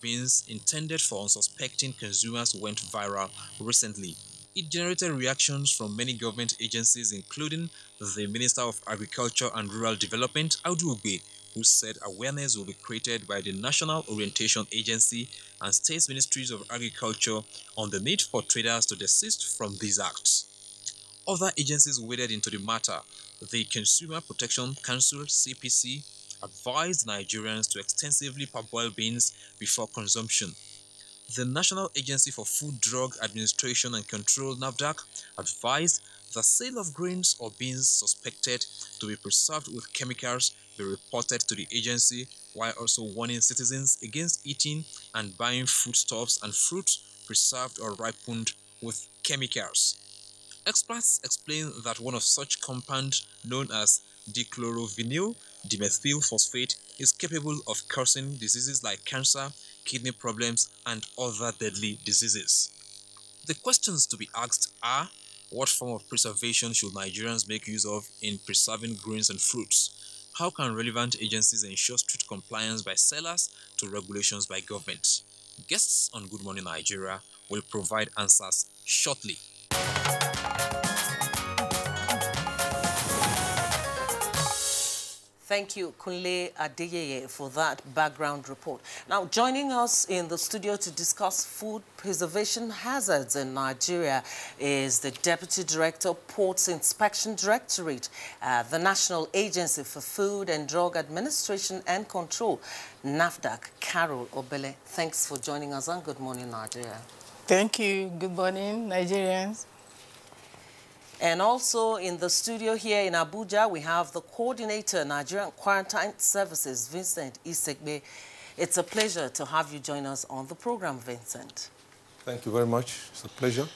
beans intended for unsuspecting consumers went viral recently. It generated reactions from many government agencies, including the Minister of Agriculture and Rural Development, Audu Ugbe, who said awareness will be created by the National Orientation Agency and state ministries of agriculture on the need for traders to desist from these acts. Other agencies waded into the matter. The Consumer Protection Council (CPC) advised Nigerians to extensively parboil beans before consumption. The National Agency for Food, Drug Administration and Control (NAFDAC) advised the sale of grains or beans suspected to be preserved with chemicals be reported to the agency, while also warning citizens against eating and buying foodstuffs and fruits preserved or ripened with chemicals. Experts explain that one of such compounds, known as dichlorophenyl dimethyl phosphate, is capable of causing diseases like cancer, kidney problems, and other deadly diseases. The questions to be asked are: what form of preservation should Nigerians make use of in preserving grains and fruits? How can relevant agencies ensure strict compliance by sellers to regulations by government? Guests on Good Morning Nigeria will provide answers shortly. Thank you, Kunle Adeyeye, for that background report. Now, joining us in the studio to discuss food preservation hazards in Nigeria is the Deputy Director, Ports Inspection Directorate, the National Agency for Food and Drug Administration and Control, NAFDAC, Carol Obele. Thanks for joining us on Good Morning Nigeria. Thank you. Good morning, Nigerians. And also in the studio here in Abuja, we have the coordinator, Nigerian Quarantine Services, Vincent Isegbe. It's a pleasure to have you join us on the program, Vincent. Thank you very much. It's a pleasure.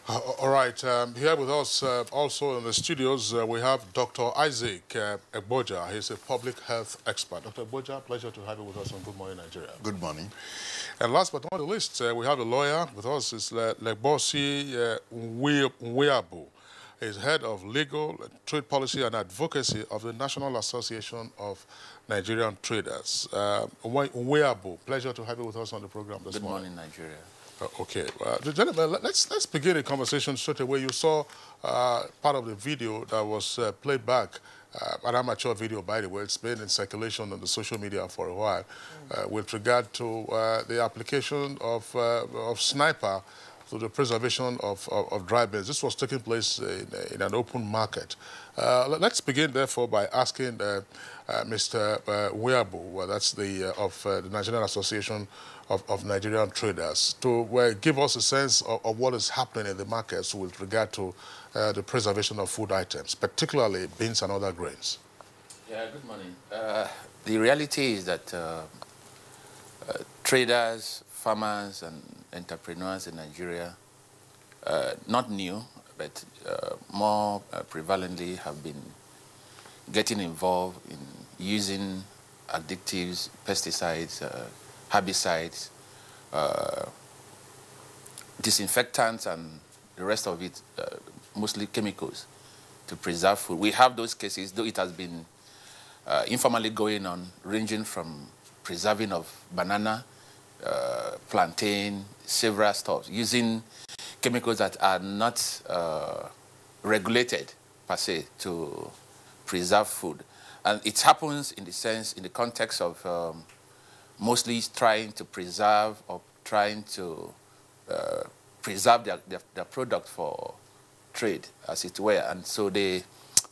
All right. Here with us also in the studios, we have Dr. Isaac Abuja. He's a public health expert. Dr. Abuja, pleasure to have you with us on Good Morning Nigeria. Good morning. And last but not the least, we have a lawyer with us. It's Legbosi Nweabu. He's head of legal, trade policy and advocacy of the National Association of Nigerian Traders. Nweabu, pleasure to have you with us on the program this morning. Good morning, Nigeria. Okay, gentlemen, let's begin a conversation straight away. You saw part of the video that was played back, an amateur video, by the way. It's been in circulation on the social media for a while, with regard to the application of sniper to the preservation of dry beans. This was taking place in an open market. Let's begin, therefore, by asking Mr. Nweabu, that's of the Nigerian Association of Nigerian Traders, to give us a sense of what is happening in the markets with regard to the preservation of food items, particularly beans and other grains. Yeah, good morning. The reality is that traders, farmers, and entrepreneurs in Nigeria, not new, but more prevalently have been getting involved in using additives, pesticides, herbicides, disinfectants, and the rest of it, mostly chemicals, to preserve food. We have those cases, though it has been informally going on, ranging from preserving of banana, plantain, several stuff, using chemicals that are not regulated, per se, to preserve food. And it happens in the context of mostly trying to preserve or trying to preserve their product for trade, as it were. And so they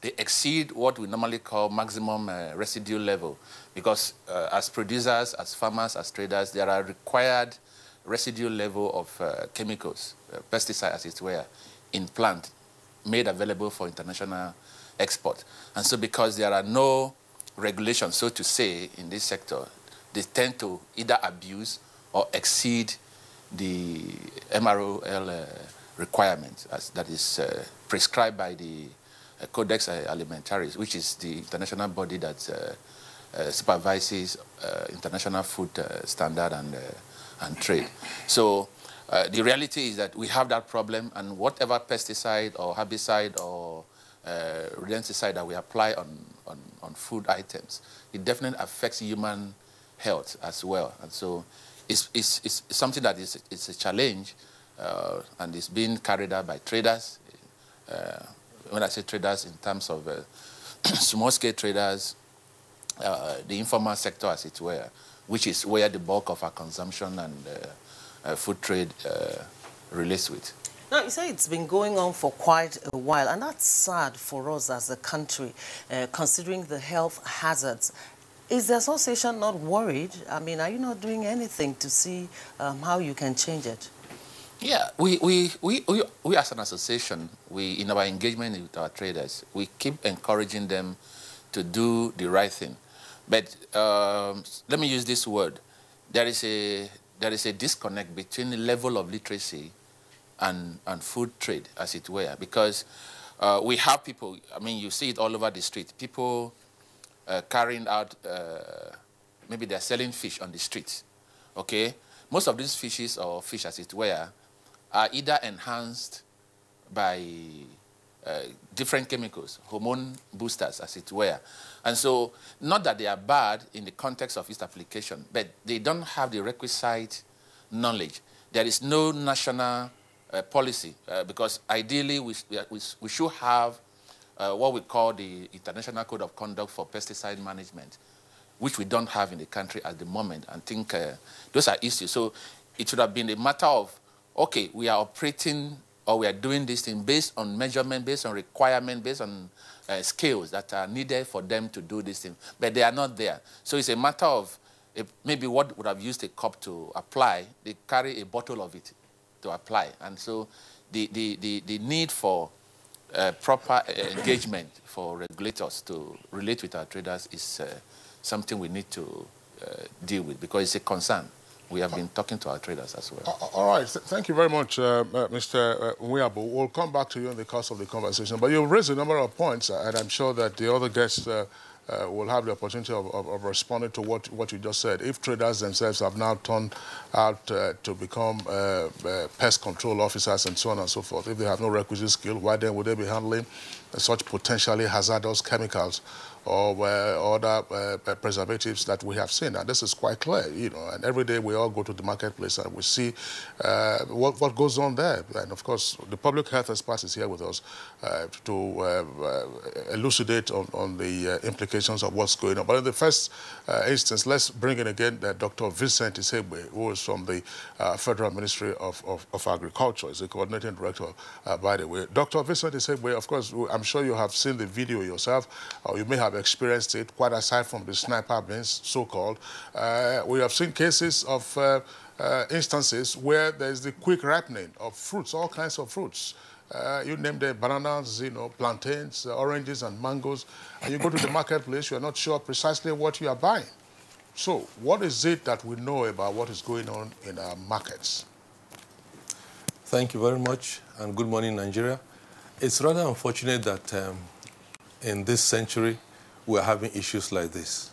exceed what we normally call maximum residue level, because as producers, as farmers, as traders, there are required residue level of chemicals, pesticides, as it were, in plant, made available for international export. And so because there are no regulations, so to say, in this sector, they tend to either abuse or exceed the MROL requirements that is prescribed by the Codex Alimentaris, which is the international body that supervises international food standard and trade. So the reality is that we have that problem, and whatever pesticide or herbicide or rodenticide that we apply on food items, it definitely affects human health as well. And so it's something that it's a challenge, and it's being carried out by traders. When I say traders, in terms of small-scale traders, the informal sector, as it were, which is where the bulk of our consumption and food trade relates with. Now, you say it's been going on for quite a while, and that's sad for us as a country, considering the health hazards. Is the association not worried? I mean, are you not doing anything to see how you can change it? Yeah, we as an association, in our engagement with our traders, we keep encouraging them to do the right thing. But let me use this word. There is a disconnect between the level of literacy and food trade, as it were, because we have people, I mean, you see it all over the street, people carrying out, maybe they're selling fish on the streets, okay? Most of these fishes, or fish as it were, are either enhanced by different chemicals, hormone boosters, as it were. And so, not that they are bad in the context of its application, but they don't have the requisite knowledge. There is no national policy, because ideally we should have what we call the International Code of Conduct for Pesticide Management, which we don't have in the country at the moment. And I think those are issues. So it should have been a matter of, okay, we are operating or we are doing this thing based on measurement, based on requirement, based on skills that are needed for them to do this thing. But they are not there. So it's a matter of maybe what would have used a cup to apply, they carry a bottle of it to apply. And so the need for proper engagement for regulators to relate with our traders is something we need to deal with, because it's a concern. We have been talking to our traders as well. All right. Thank you very much, Mr. Nwiyabo. We'll come back to you in the course of the conversation. But you've raised a number of points, and I'm sure that the other guests will have the opportunity of responding to what you just said. If traders themselves have now turned out to become pest control officers and so on and so forth, if they have no requisite skill, why then would they be handling such potentially hazardous chemicals or other preservatives that we have seen? And this is quite clear, you know, and every day we all go to the marketplace and we see what goes on there. And of course, the public health expert is here with us to elucidate on the implications of what's going on. But in the first instance, let's bring in again Dr. Vincent Isegbe, who is from the Federal Ministry of Agriculture. He's the coordinating director, by the way. Dr. Vincent Isegbe, of course, I'm sure you have seen the video yourself, or you may have experienced it, quite aside from the sniper beans, so-called. We have seen cases of instances where there's the quick ripening of fruits, all kinds of fruits. You name them, bananas, you know, plantains, oranges and mangoes, and you go to the marketplace, you're not sure precisely what you are buying. So what is it that we know about what is going on in our markets? Thank you very much, and good morning, Nigeria. It's rather unfortunate that in this century, we're having issues like this.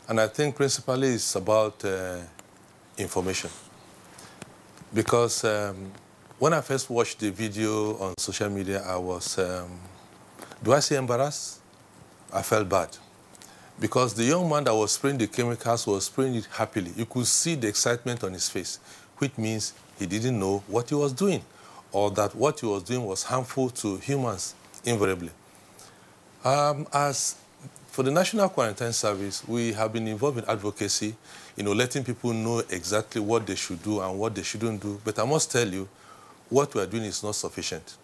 And I think principally it's about information. Because when I first watched the video on social media, I was, do I say embarrassed? I felt bad. Because the young man that was spraying the chemicals was spraying it happily. You could see the excitement on his face, which means he didn't know what he was doing, or that what he was doing was harmful to humans, invariably. As for the National Quarantine Service, we have been involved in advocacy, you know, letting people know exactly what they should do and what they shouldn't do. But I must tell you, what we are doing is not sufficient.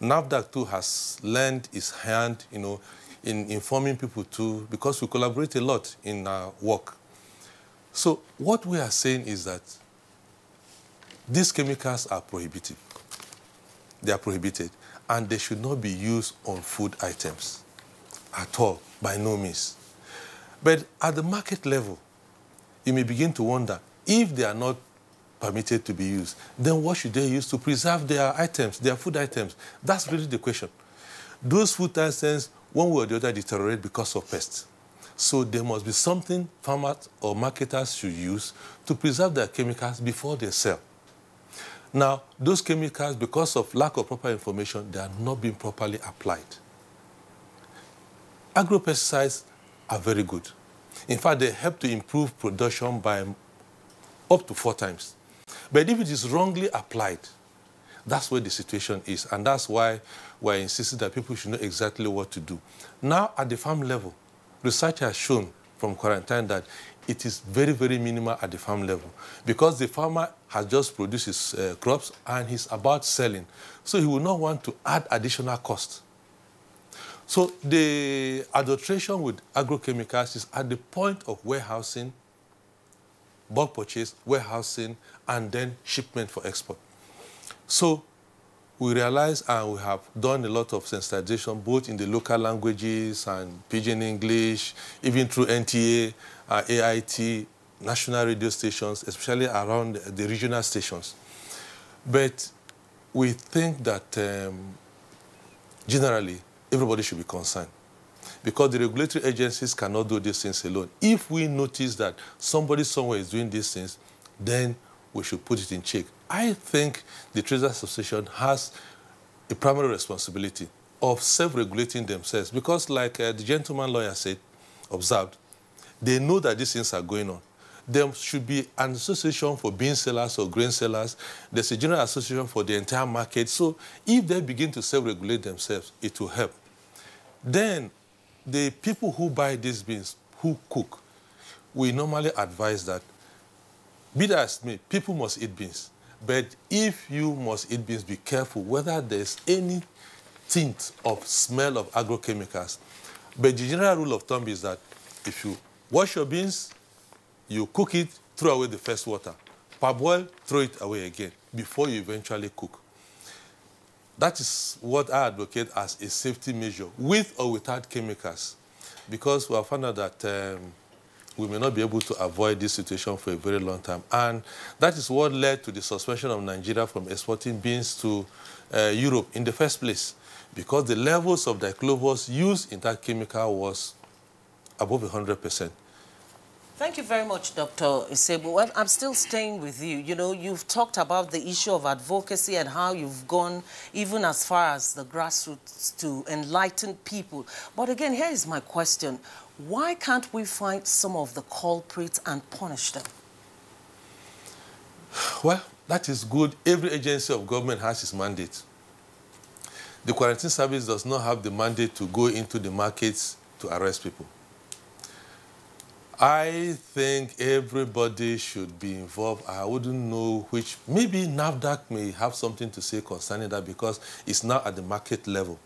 NAFDAC too has lent its hand, you know, in informing people too, because we collaborate a lot in our work. So what we are saying is that these chemicals are prohibited. They are prohibited, and they should not be used on food items at all, by no means. But at the market level, you may begin to wonder, if they are not permitted to be used, then what should they use to preserve their items, their food items? That's really the question. Those food items, one way or the other, deteriorate because of pests. So there must be something farmers or marketers should use to preserve their chemicals before they sell. Now, those chemicals, because of lack of proper information, they are not being properly applied. Agro-pesticides are very good. In fact, they help to improve production by up to 4 times. But if it is wrongly applied, that's where the situation is. And that's why we're insisting that people should know exactly what to do. Now, at the farm level, research has shown from quarantine that it is very, very minimal at the farm level because the farmer has just produced his crops and he's about selling. So he will not want to add additional cost. So the adulteration with agrochemicals is at the point of warehousing, bulk purchase, warehousing, and then shipment for export. So we realize, and we have done a lot of sensitization, both in the local languages and Pidgin English, even through NTA, AIT, national radio stations, especially around the regional stations. But we think that generally, everybody should be concerned because the regulatory agencies cannot do these things alone. If we notice that somebody somewhere is doing these things, then we should put it in check. I think the Traders Association has a primary responsibility of self-regulating themselves because like the gentleman lawyer said, observed, they know that these things are going on. There should be an association for bean sellers or grain sellers. There's a general association for the entire market. So if they begin to self-regulate themselves, it will help. Then the people who buy these beans, who cook, we normally advise that, be that as may, people must eat beans. But if you must eat beans, be careful whether there's any tint of smell of agrochemicals. But the general rule of thumb is that if you wash your beans, you cook it, throw away the first water. Parboil, throw it away again before you eventually cook. That is what I advocate as a safety measure, with or without chemicals, because we have found out that we may not be able to avoid this situation for a very long time. And that is what led to the suspension of Nigeria from exporting beans to Europe in the first place, because the levels of diclovos used in that chemical was above 100%. Thank you very much, Dr. Isebu. Well, I'm still staying with you. You know, you've talked about the issue of advocacy and how you've gone even as far as the grassroots to enlighten people. But again, here is my question. Why can't we find some of the culprits and punish them? Well, that is good. Every agency of government has its mandate. The quarantine service does not have the mandate to go into the markets to arrest people. I think everybody should be involved. I wouldn't know which, maybe NAFDAC may have something to say concerning that because it's now at the market level.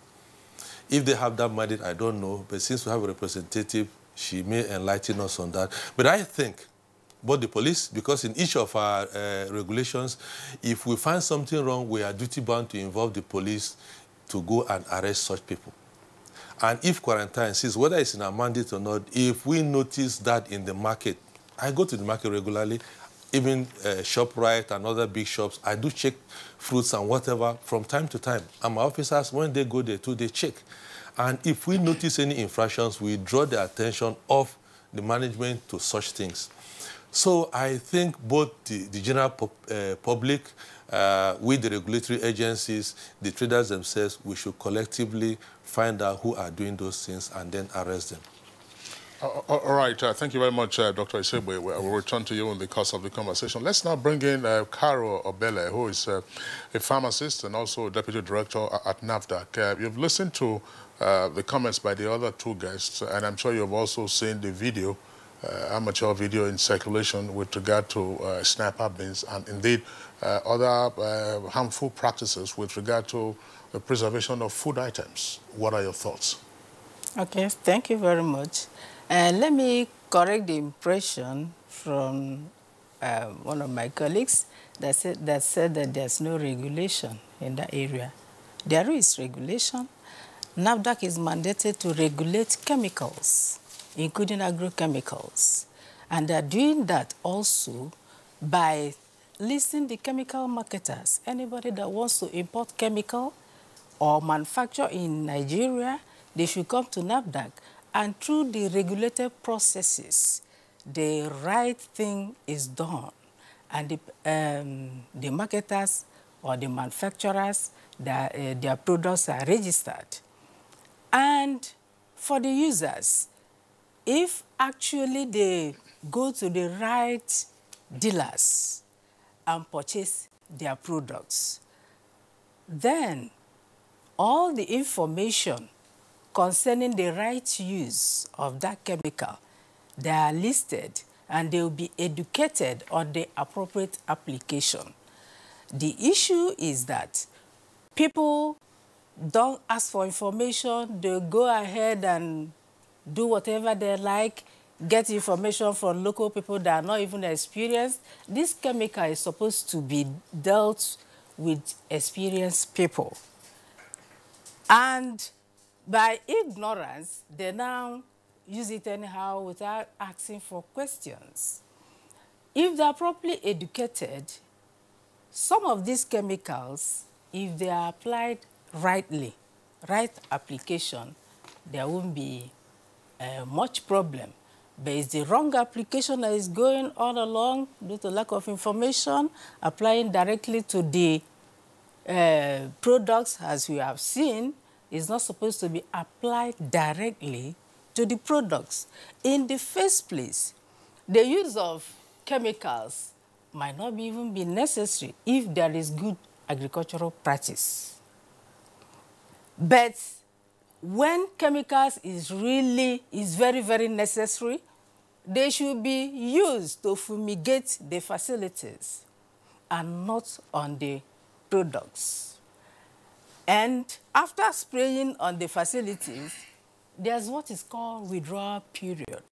If they have that mandate, I don't know. But since we have a representative, she may enlighten us on that. But I think both the police, because in each of our regulations, if we find something wrong, we are duty-bound to involve the police to go and arrest such people. And if quarantine says, whether it's in our mandate or not, if we notice that in the market, I go to the market regularly, even ShopRite and other big shops, I do check fruits and whatever from time to time. And my officers, when they go there too, they check. And if we notice any infractions, we draw the attention of the management to such things. So I think both the general public, with the regulatory agencies, the traders themselves, we should collectively find out who are doing those things and then arrest them. All right. Thank you very much, Dr. Isebu. We'll return to you in the course of the conversation. Let's now bring in Caro Obele, who is a pharmacist and also Deputy Director at NAFDAC. You've listened to the comments by the other two guests, and I'm sure you've also seen the video, amateur video in circulation with regard to sniper beans and indeed other harmful practices with regard to the preservation of food items. What are your thoughts? Okay, thank you very much. Let me correct the impression from one of my colleagues that said that there's no regulation in that area. There is regulation. NAFDAC is mandated to regulate chemicals, including agrochemicals. And they're doing that also by listing the chemical marketers. Anybody that wants to import chemical or manufacture in Nigeria, they should come to NAFDAC. And through the regulated processes, the right thing is done. And the marketers or the manufacturers, their products are registered. And for the users, if actually they go to the right dealers and purchase their products, then all the information concerning the right use of that chemical, they are listed and they will be educated on the appropriate application. The issue is that people don't ask for information, they go ahead and do whatever they like, get information from local people that are not even experienced. This chemical is supposed to be dealt with experienced people. And by ignorance, they now use it anyhow without asking for questions. If they are properly educated, some of these chemicals, if they are applied rightly, right application, there won't be much problem. But it's the wrong application that is going all along due to lack of information, applying directly to the products, as we have seen, is not supposed to be applied directly to the products. In the first place, the use of chemicals might not even be necessary if there is good agricultural practice. But when chemicals is very, very necessary, they should be used to fumigate the facilities and not on the products. And after spraying on the facilities, there's what is called withdrawal period,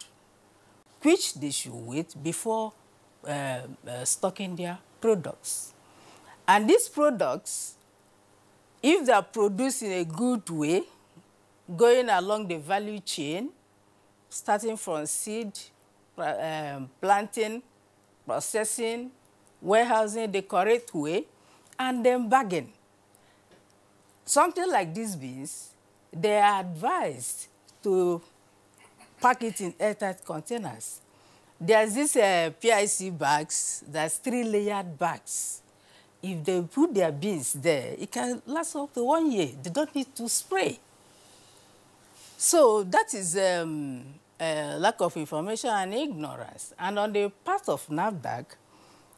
which they should wait before stocking their products. And these products, if they are produced in a good way, going along the value chain, starting from seed, planting, processing, warehousing the correct way, and then bagging. Something like these beans, they are advised to pack it in airtight containers. There's this PIC bags, that's 3-layered bags. If they put their beans there, it can last up to 1 year. They don't need to spray. So that is lack of information and ignorance. And on the part of NAFDAC,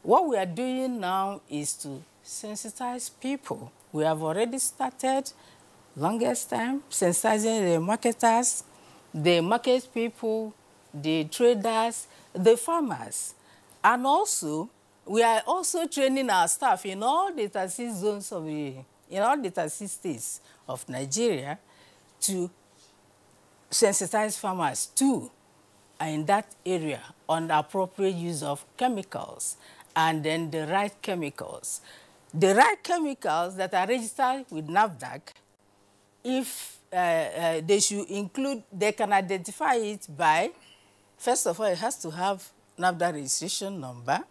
what we are doing now is to sensitize people. We have already started, longest time, sensitizing the marketers, the market people, the traders, the farmers. And also, we are also training our staff in all the 36 zones of in all the 36 states of Nigeria to sensitize farmers too in that area on the appropriate use of chemicals, and then the right chemicals. The right chemicals that are registered with NAFDAC, if they should include, they can identify it by, first of all, it has to have NAFDAC registration number.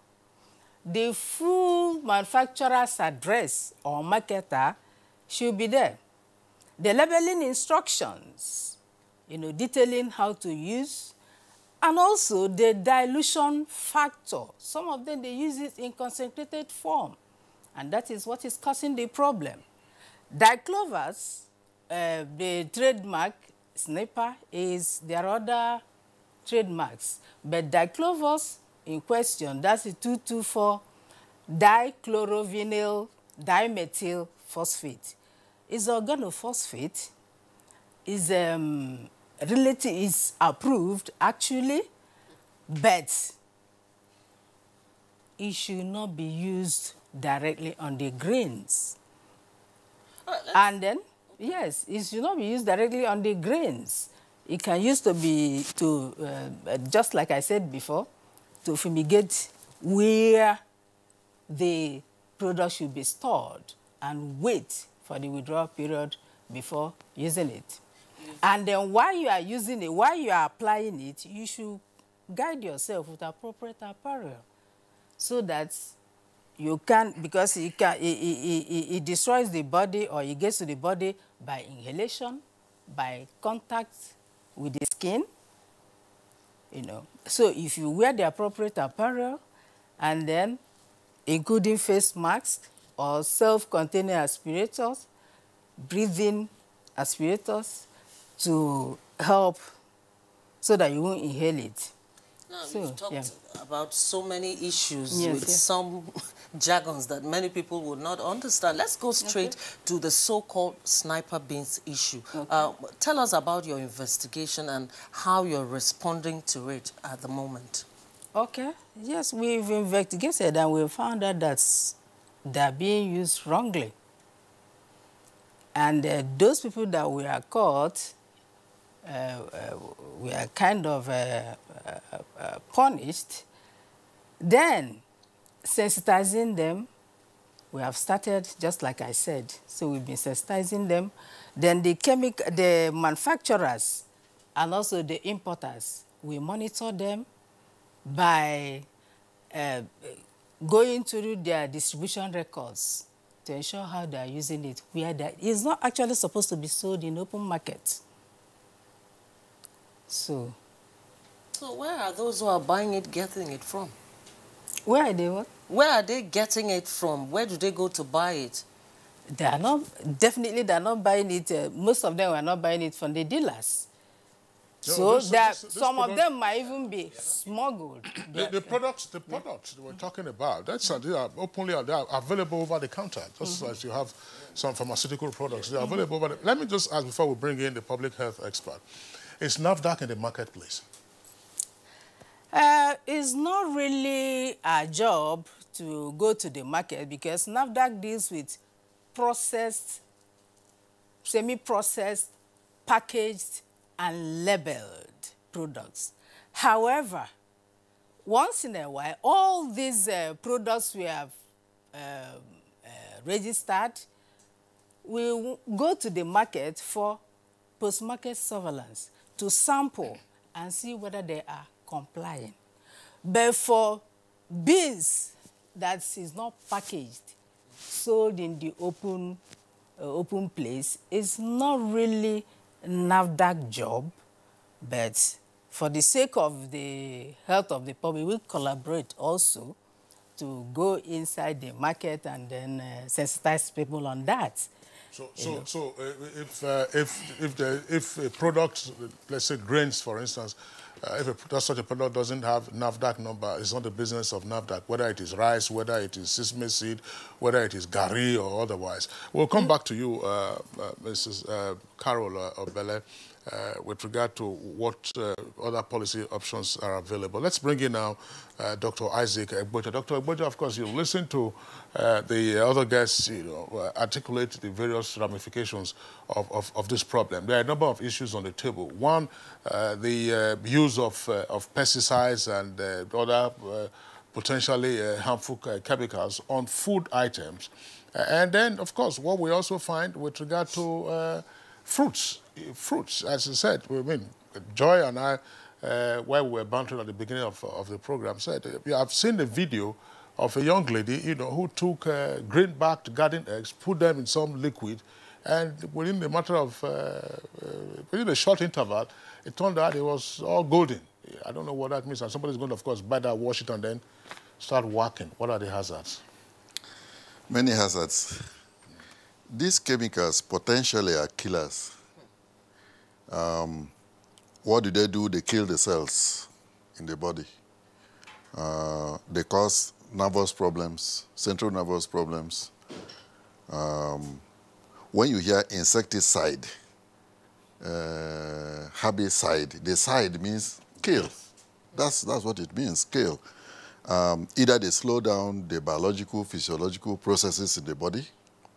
The full manufacturer's address or marketer should be there. The labeling instructions, detailing how to use, and also the dilution factor. Some of them, they use it in concentrated form, and that is what is causing the problem. Diclovers, the trademark, Sniper, is their other trademarks, but diclovers in question, that's the 2,2,4 dichlorophenyl dimethyl phosphate. It's organophosphate. Is approved actually, but it should not be used directly on the grains. And then, yes, it should not be used directly on the grains. It can use to be, just like I said before, to fumigate where the product should be stored and wait for the withdrawal period before using it. And then while you are using it, while you are applying it, you should guide yourself with appropriate apparel so that you can, because it destroys the body, or it gets to the body by inhalation, by contact with the skin, So if you wear the appropriate apparel, and then including face masks or self-containing aspirators, breathing aspirators, to help so that you won't inhale it. Now, So, you've talked yeah. about so many issues Yes, with yes. some jargons that many people would not understand. Let's go straight to the so-called sniper beans issue. Tell us about your investigation and how you're responding to it at the moment. Okay. Yes, we've investigated and we found out that they're being used wrongly. And those people that we are caught, we are kind of punished. Then, sensitizing them, we have started, just like I said. So we've been sensitizing them. Then the manufacturers and also the importers, we monitor them by going through their distribution records to ensure how they are using it, where it's not actually supposed to be sold in open market. So where are those who are buying it getting it from? Where are they what? Where are they getting it from? Where do they go to buy it? They are not, definitely they're not buying it, most of them are not buying it from the dealers. So some of them might even be smuggled. The products we're talking about, they are openly they are available over the counter, just as you have some pharmaceutical products. They are available over the, let me just ask before we bring in the public health expert. Is NAFDAC in the marketplace? It's not really our job to go to the market because NAFDAC deals with processed, semi-processed, packaged, and labeled products. However, once in a while, all these products we have registered will go to the market for post-market surveillance to sample and see whether they are complying. But for beans that is not packaged, sold in the open place, it's not really NAFDAC job, but for the sake of the health of the public, we collaborate also to go inside the market and then sensitize people on that. So if a product, let's say grains, for instance, if such a product doesn't have NAFDAC number, it's not the business of NAFDAC, whether it is rice, whether it is sesame seed, whether it is gari or otherwise. We'll come back to you, Mrs. Carol Obele, with regard to what other policy options are available. Let's bring in now Dr. Isaac Egboja. Dr. Egboja, of course, you listen to the other guests, articulate the various ramifications of this problem. There are a number of issues on the table. One, the use of pesticides and other potentially harmful chemicals on food items. And then, of course, what we also find with regard to fruits, as I said, I mean, Joy and I, while we were bantering at the beginning of the program, said, I've seen the video of a young lady, who took green-backed garden eggs, put them in some liquid, and within a matter of, within a short interval, it turned out it was all golden. I don't know what that means, and somebody's going to, of course, buy that, wash it, and then start working. What are the hazards? Many hazards. These chemicals potentially are killers. What do? They kill the cells in the body. They cause nervous problems, central nervous problems. When you hear insecticide, herbicide, the side means kill. That's what it means, kill. Either they slow down the biological, physiological processes in the body,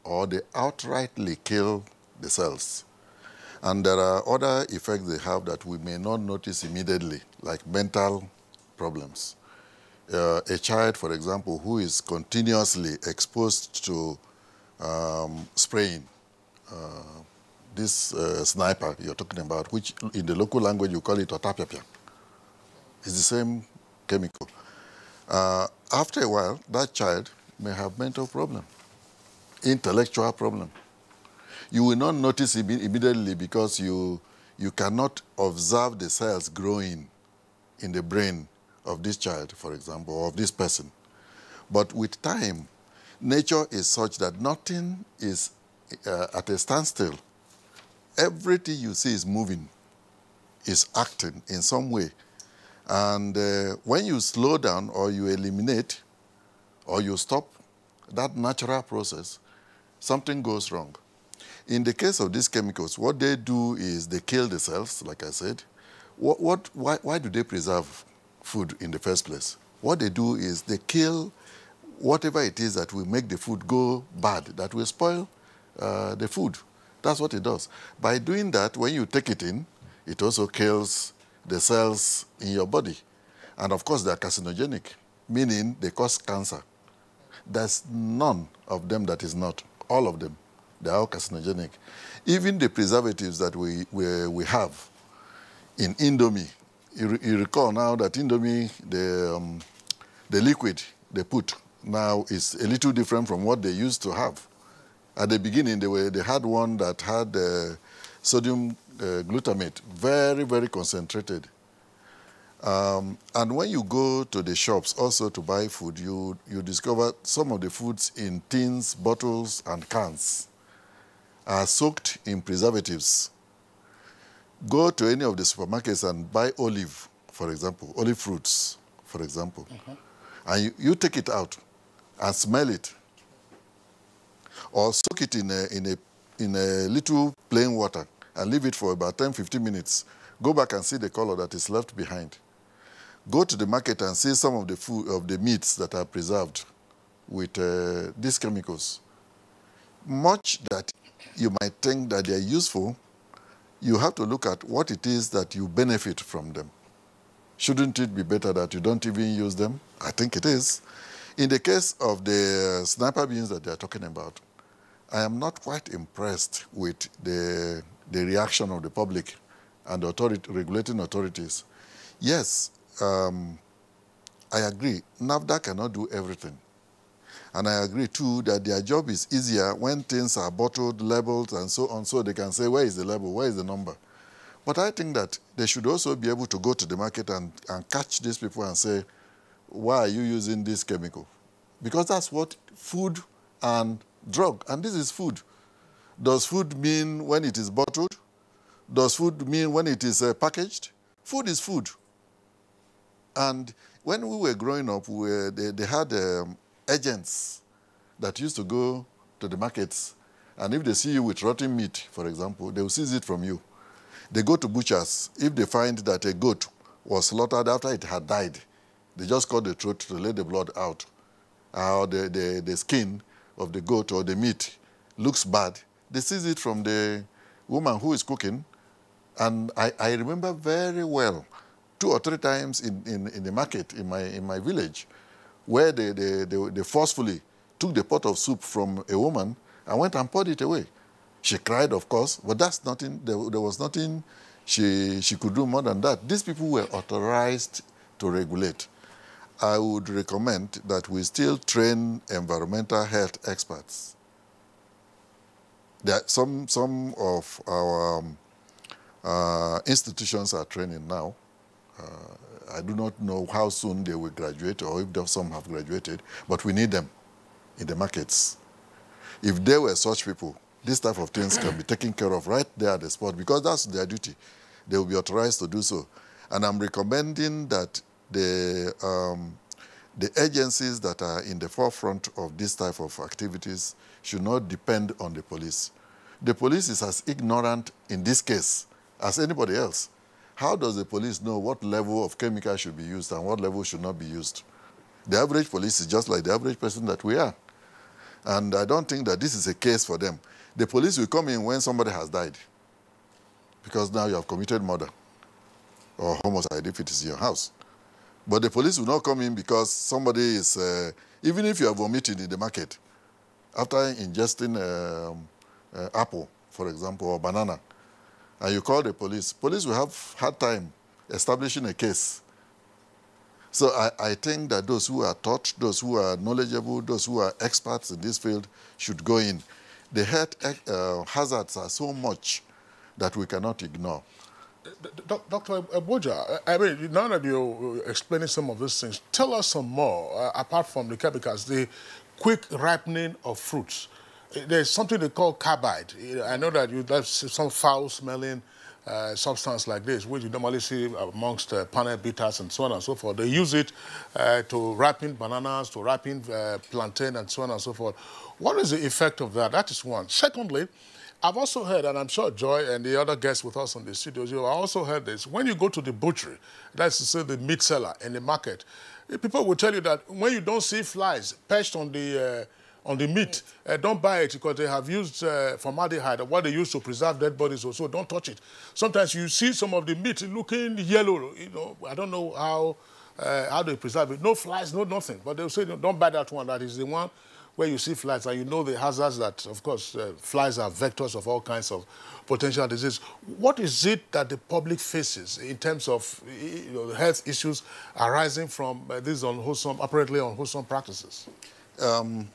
or they outrightly kill the cells. And there are other effects they have that we may not notice immediately, like mental problems. A child, for example, who is continuously exposed to spraying, this sniper you're talking about, which in the local language you call it otapiapia, it's the same chemical. After a while, that child may have mental problem, intellectual problem. You will not notice immediately because you cannot observe the cells growing in the brain of this child, for example, or of this person. But with time, nature is such that nothing is at a standstill. Everything you see is moving is acting in some way. And when you slow down or you eliminate or you stop that natural process, something goes wrong. In the case of these chemicals, what they do is they kill the cells, like I said. Why do they preserve food in the first place? What they do is they kill whatever it is that will make the food go bad, that will spoil the food. That's what it does. By doing that, when you take it in, it also kills the cells in your body. And of course, they're carcinogenic, meaning they cause cancer. There's none of them that is not. All of them, they are all carcinogenic. Even the preservatives that we have in Indomie, you recall now that Indomie, the liquid they put now is a little different from what they used to have. At the beginning, they had one that had sodium glutamate, very, very concentrated. And when you go to the shops also to buy food, you discover some of the foods in tins, bottles, and cans are soaked in preservatives. Go to any of the supermarkets and buy olive, for example, olive fruits, for example. And you take it out and smell it. Or soak it in a little plain water and leave it for about 10-15 minutes. Go back and see the color that is left behind. Go to the market and see some of the meats that are preserved with these chemicals. Much that you might think that they're useful, you have to look at what it is that you benefit from them. Shouldn't it be better that you don't even use them? I think it is. In the case of the sniper beans that they're talking about, I am not quite impressed with the reaction of the public and the regulating authorities. Yes, I agree. NAFDA cannot do everything. And I agree, too, that their job is easier when things are bottled, labeled, and so on, so they can say, where is the label, where is the number? But I think that they should also be able to go to the market and catch these people and say, why are you using this chemical? Because that's what food and drug, and this is food. Does food mean when it is bottled? Does food mean when it is packaged? Food is food. And when we were growing up, they had agents that used to go to the markets, and if they see you with rotten meat, for example, they will seize it from you. They go to butchers. If they find that a goat was slaughtered after it had died, they just cut the throat to let the blood out. Or the skin of the goat or the meat looks bad, they seize it from the woman who is cooking. And I remember very well 2 or 3 times in the market in my village where they forcefully took the pot of soup from a woman and went and poured it away. She cried, of course, but that's nothing. There was nothing she could do more than that. These people were authorized to regulate. I would recommend that we still train environmental health experts. There are some of our institutions are training now. I do not know how soon they will graduate or if some have graduated, but we need them in the markets. If there were such people, this type of things can be taken care of right there at the spot because that's their duty. They will be authorized to do so. And I'm recommending that the agencies that are in the forefront of this type of activities should not depend on the police. The police is as ignorant in this case as anybody else. How does the police know what level of chemical should be used and what level should not be used? The average police is just like the average person that we are. And I don't think that this is a case for them. The police will come in when somebody has died because now you have committed murder or homicide if it is in your house. But the police will not come in because somebody is, even if you are vomiting in the market, after ingesting apple, for example, or banana, and you call the police will have hard time establishing a case. So I think that those who are taught, those who are knowledgeable, those who are experts in this field should go in. The health hazards are so much that we cannot ignore. Dr. Abuja, I mean, now that you're explaining some of these things, tell us some more, apart from the chemicals, the quick ripening of fruits. There's something they call carbide. I know that that's some foul-smelling substance like this, which you normally see amongst panel beaters and so on and so forth. They use it to ripen bananas, to ripen plantain, and so on and so forth. What is the effect of that? That is one. Secondly, I've also heard, and I'm sure Joy and the other guests with us on the studios, I also heard this. When you go to the butchery, that's to say the meat seller in the market, people will tell you that when you don't see flies perched on the meat, don't buy it because they have used formaldehyde, what they use to preserve dead bodies, so don't touch it. Sometimes you see some of the meat looking yellow. You know, I don't know how they preserve it. No flies, no nothing. But they'll say, don't buy that one. That is the one where you see flies, and you know the hazards that, of course, flies are vectors of all kinds of potential disease. What is it that the public faces in terms of health issues arising from these apparently unwholesome practices? On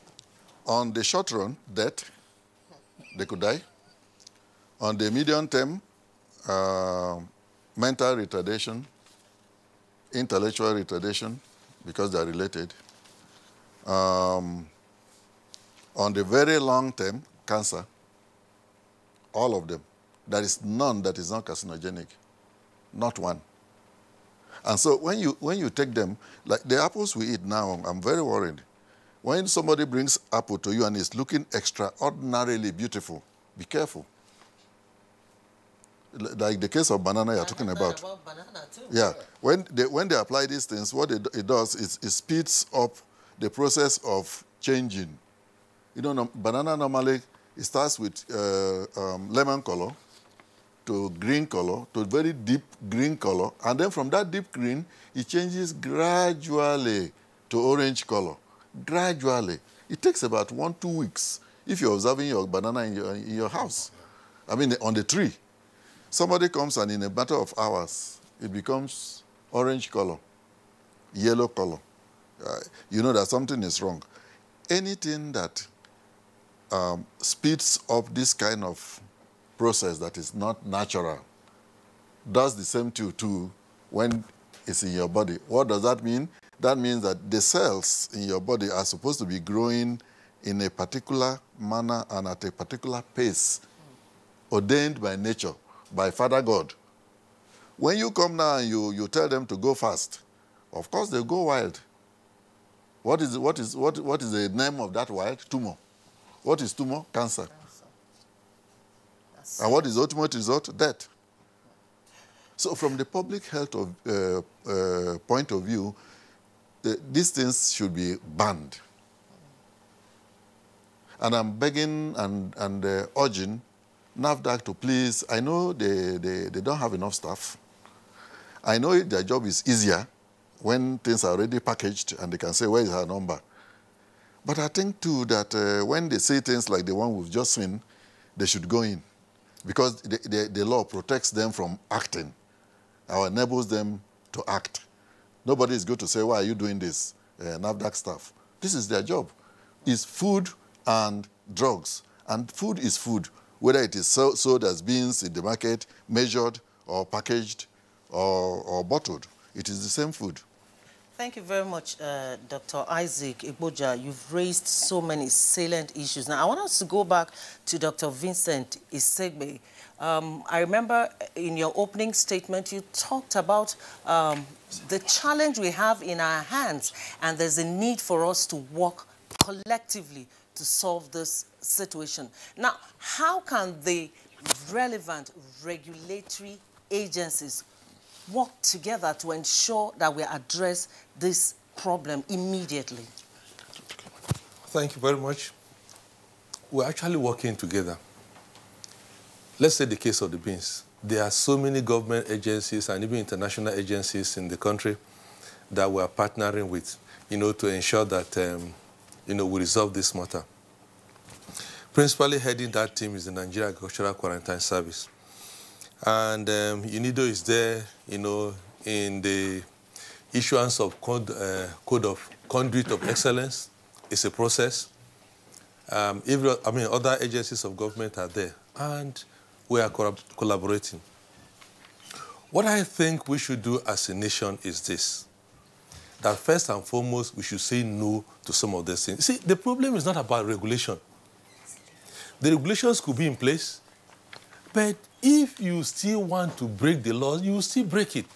the short run, death, they could die. On the medium term, mental retardation, intellectual retardation, because they are related. On the very long term, cancer, all of them. There is none that is not carcinogenic, not one. And so when you take them, like the apples we eat now, I'm very worried. When somebody brings apple to you and it's looking extraordinarily beautiful, be careful. Like the case of banana you're talking about. Banana too. Yeah. When they apply these things, what it does is it speeds up the process of changing. You know, banana normally, it starts with lemon color to green color to very deep green color. And then from that deep green, it changes gradually to orange color. Gradually. It takes about 1-2 weeks if you're observing your banana in your house. I mean, on the tree. Somebody comes and in a matter of hours, it becomes orange color, yellow color. You know that something is wrong. Anything that speeds up this kind of process that is not natural does the same to you too when it's in your body. What does that mean? That means that the cells in your body are supposed to be growing in a particular manner and at a particular pace, ordained by nature, by Father God. When you come now and you tell them to go fast, of course they go wild. What is the name of that wild? Tumor. What is tumor? Cancer. And what is the ultimate result? Death. So from the public health point of view, these things should be banned. And I'm begging and urging NAFDAC to please, I know they don't have enough staff. I know their job is easier when things are already packaged and they can say, where is her number? But I think, too, that when they say things like the one we've just seen, they should go in. Because the law protects them from acting or enables them to act. Nobody is going to say, why are you doing this, NAFDAC staff? This is their job. It's food and drugs. And food is food, whether it is sold as beans in the market, measured or packaged or bottled. It is the same food. Thank you very much, Dr. Isaac Abuja. You've raised so many salient issues. Now, I want us to go back to Dr. Vincent Isegbe. I remember in your opening statement, you talked about the challenge we have in our hands, and there's a need for us to work collectively to solve this situation. Now, how can the relevant regulatory agencies work together to ensure that we address this problem immediately? Thank you very much. We're actually working together. Let's say the case of the beans. There are so many government agencies and even international agencies in the country that we are partnering with, to ensure that, we resolve this matter. Principally heading that team is the Nigerian Agricultural Quarantine Service. And UNIDO is there, in the issuance of code of conduit of excellence. It's a process. Other agencies of government are there, and we are collaborating. What I think we should do as a nation is this, that first and foremost, we should say no to some of these things. See, the problem is not about regulation. The regulations could be in place, But if you still want to break the laws, you will still break it.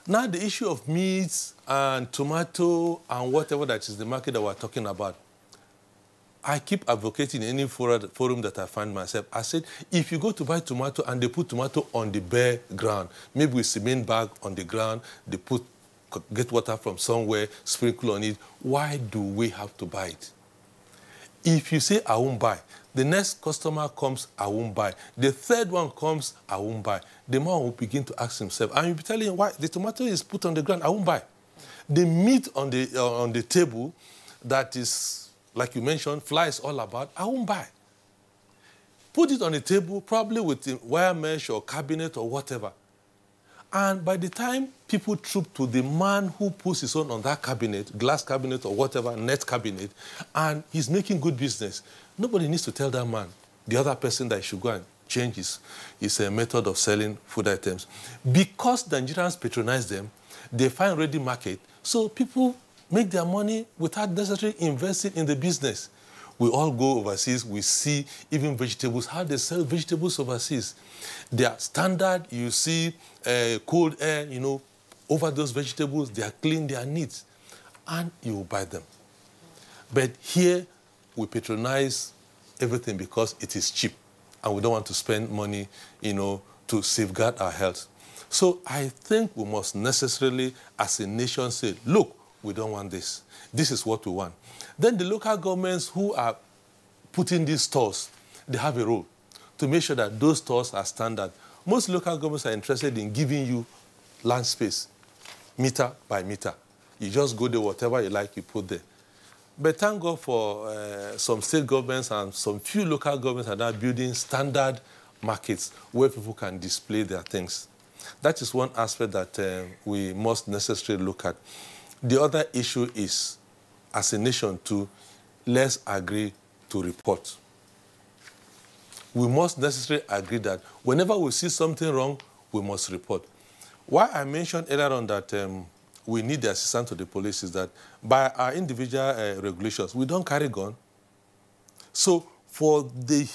Now, the issue of meats and tomato and whatever that is the market that we're talking about, I keep advocating in any forum that I find myself. I said, if you go to buy tomato and they put tomato on the bare ground, maybe with cement bag on the ground, they get water from somewhere, sprinkle on it, why do we have to buy it? If you say, I won't buy, the next customer comes, I won't buy. The third one comes, I won't buy. The man will begin to ask himself, and you'll be telling him, why? The tomato is put on the ground, I won't buy. The meat on the table that is, like you mentioned, flies all about, I won't buy. Put it on the table, probably with a wire mesh or cabinet or whatever. And by the time people troop to the man who puts his own on that cabinet, glass cabinet or whatever, net cabinet, and he's making good business, nobody needs to tell that man, the other person, that he should go and change his method of selling food items. Because the Nigerians patronize them, they find ready market, so people make their money without necessarily investing in the business. We all go overseas, we see even vegetables, how they sell vegetables overseas. They are standard, you see cold air, over those vegetables, they are clean, they are neat, and you will buy them. But here, we patronize everything because it is cheap, and we don't want to spend money, to safeguard our health. So I think we must necessarily, as a nation, say, look, we don't want this. This is what we want. Then the local governments who are putting these stores, they have a role to make sure that those stores are standard. Most local governments are interested in giving you land space, meter by meter. You just go there, whatever you like, you put there. But thank God for some state governments and some few local governments are now building standard markets where people can display their things. That is one aspect that we must necessarily look at. The other issue is, as a nation too, let's agree to report. We must necessarily agree that whenever we see something wrong, we must report. Why I mentioned earlier on that we need the assistance of the police is that by our individual regulations, we don't carry gun. So for the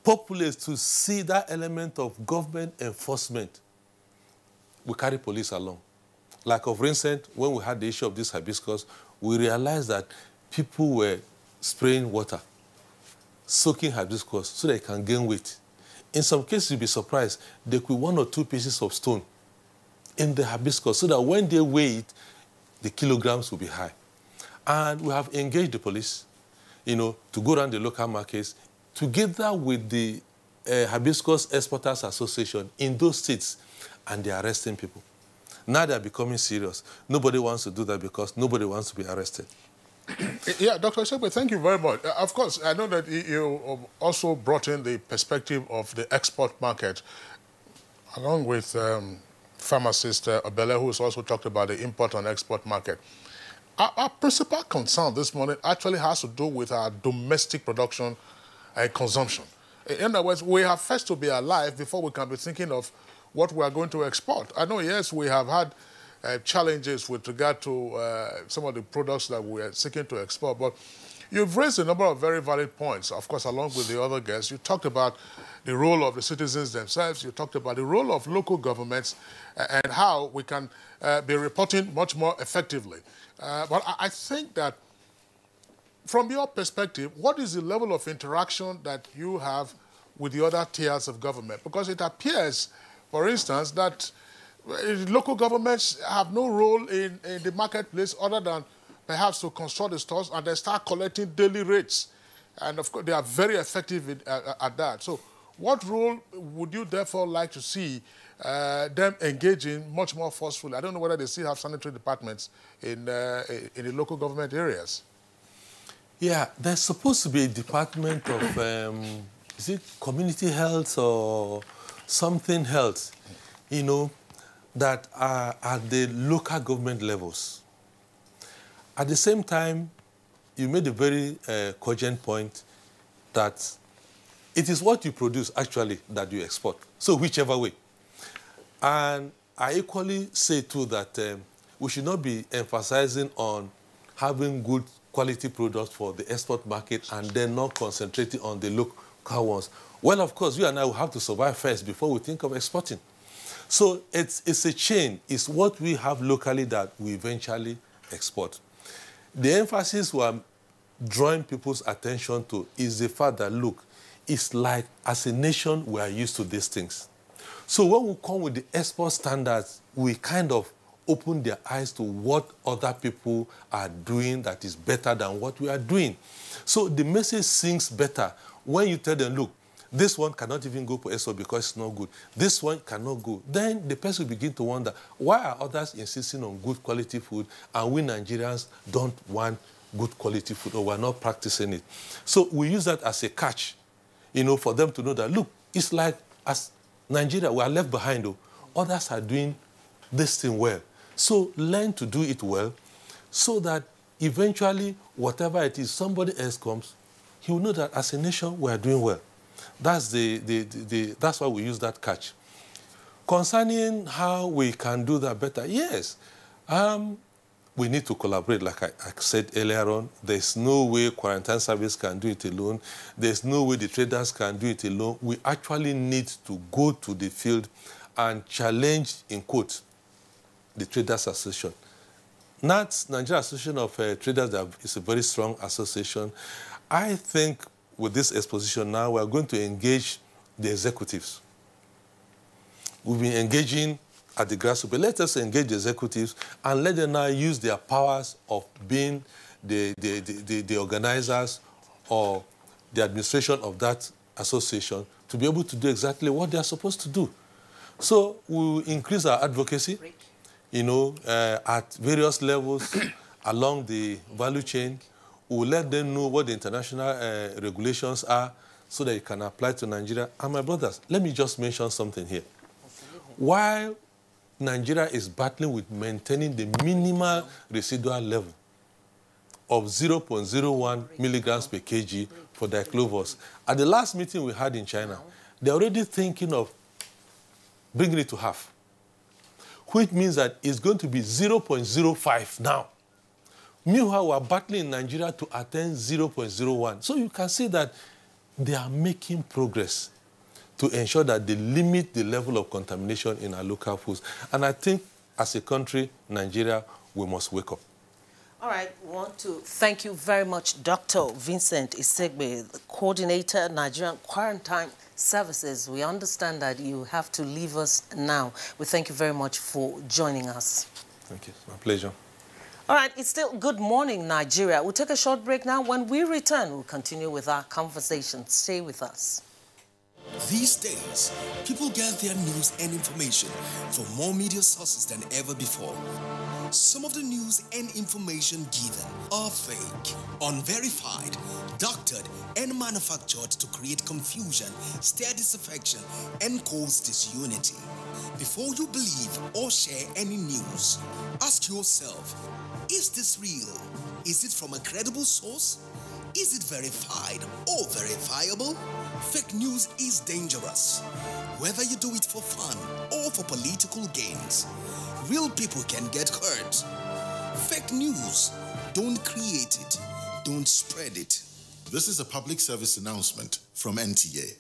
populace to see that element of government enforcement, we carry police along. Like of recent, when we had the issue of this hibiscus, we realized that people were spraying water, soaking hibiscus so they can gain weight. In some cases, you'll be surprised, they put 1 or 2 pieces of stone in the hibiscus so that when they weigh it, the kilograms will be high. And we have engaged the police, to go around the local markets, together with the Hibiscus Exporters Association in those states, and they're arresting people. Now they're becoming serious. Nobody wants to do that because nobody wants to be arrested. Yeah, Dr. Osegbe, thank you very much. Of course, I know that you also brought in the perspective of the export market, along with pharmacist Obele, who's also talked about the import and export market. Our principal concern this morning actually has to do with our domestic production and consumption. In other words, we have first to be alive before we can be thinking of what we are going to export. I know, yes, we have had challenges with regard to some of the products that we are seeking to export, but you've raised a number of very valid points, of course, along with the other guests. You talked about the role of the citizens themselves. You talked about the role of local governments and how we can be reporting much more effectively. But I think that from your perspective, what is the level of interaction that you have with the other tiers of government? Because it appears, for instance, that local governments have no role in the marketplace other than perhaps to construct the stores and then start collecting daily rates. And of course, they are very effective at that. So what role would you therefore like to see them engaging much more forcefully? I don't know whether they still have sanitary departments in the local government areas. Yeah, there's supposed to be a department of, is it community health or something health, that are at the local government levels. At the same time, you made a very cogent point that it is what you produce, actually, that you export. So whichever way. And I equally say, too, that we should not be emphasizing on having good quality products for the export market and then not concentrating on the local ones. Well, of course, you and I will have to survive first before we think of exporting. So it's a chain. It's what we have locally that we eventually export. The emphasis we're drawing people's attention to is the fact that, look, it's like as a nation we are used to these things. So when we come with the export standards, we kind of open their eyes to what other people are doing that is better than what we are doing. So the message sinks better when you tell them, look, this one cannot even go for export because it's not good. This one cannot go. Then the person will begin to wonder, why are others insisting on good quality food and we Nigerians don't want good quality food or we're not practicing it? So we use that as a catch, for them to know that, look, it's like as Nigeria, we are left behind, though. Others are doing this thing well. So learn to do it well so that eventually, whatever it is, somebody else comes, he will know that as a nation, we are doing well. That's that's why we use that catch. Concerning how we can do that better, yes, we need to collaborate. Like I said earlier on, there's no way quarantine service can do it alone. There's no way the traders can do it alone. We actually need to go to the field and challenge, in quotes, the Traders Association. NATS, Nigerian Association of Traders, is a very strong association. I think with this exposition now, we are going to engage the executives. We've been engaging at the grassroots, but let us engage the executives and let them now use their powers of being the organizers or the administration of that association to be able to do exactly what they are supposed to do. So we'll increase our advocacy, at various levels along the value chain. We'll let them know what the international regulations are so that it can apply to Nigeria. And my brothers, let me just mention something here. While Nigeria is battling with maintaining the minimal residual level of 0.01 milligrams per kg for diclovos, at the last meeting we had in China, they're already thinking of bringing it to half, which means that it's going to be 0.05 now. Meanwhile, we're battling in Nigeria to attain 0.01. So you can see that they are making progress to ensure that they limit the level of contamination in our local foods. And I think, as a country, Nigeria, we must wake up. All right, we want to thank you very much, Dr. Vincent Isegbe, the coordinator, Nigerian Quarantine Services. We understand that you have to leave us now. We thank you very much for joining us. Thank you. It's my pleasure. All right, it's still Good Morning Nigeria. We'll take a short break now. When we return, we'll continue with our conversation. Stay with us. These days, people get their news and information from more media sources than ever before. Some of the news and information given are fake, unverified, doctored, and manufactured to create confusion, stir disaffection, and cause disunity. Before you believe or share any news, ask yourself, is this real? Is it from a credible source? Is it verified or verifiable? Fake news is dangerous. Whether you do it for fun or for political gains, real people can get hurt. Fake news, don't create it, don't spread it. This is a public service announcement from NTA.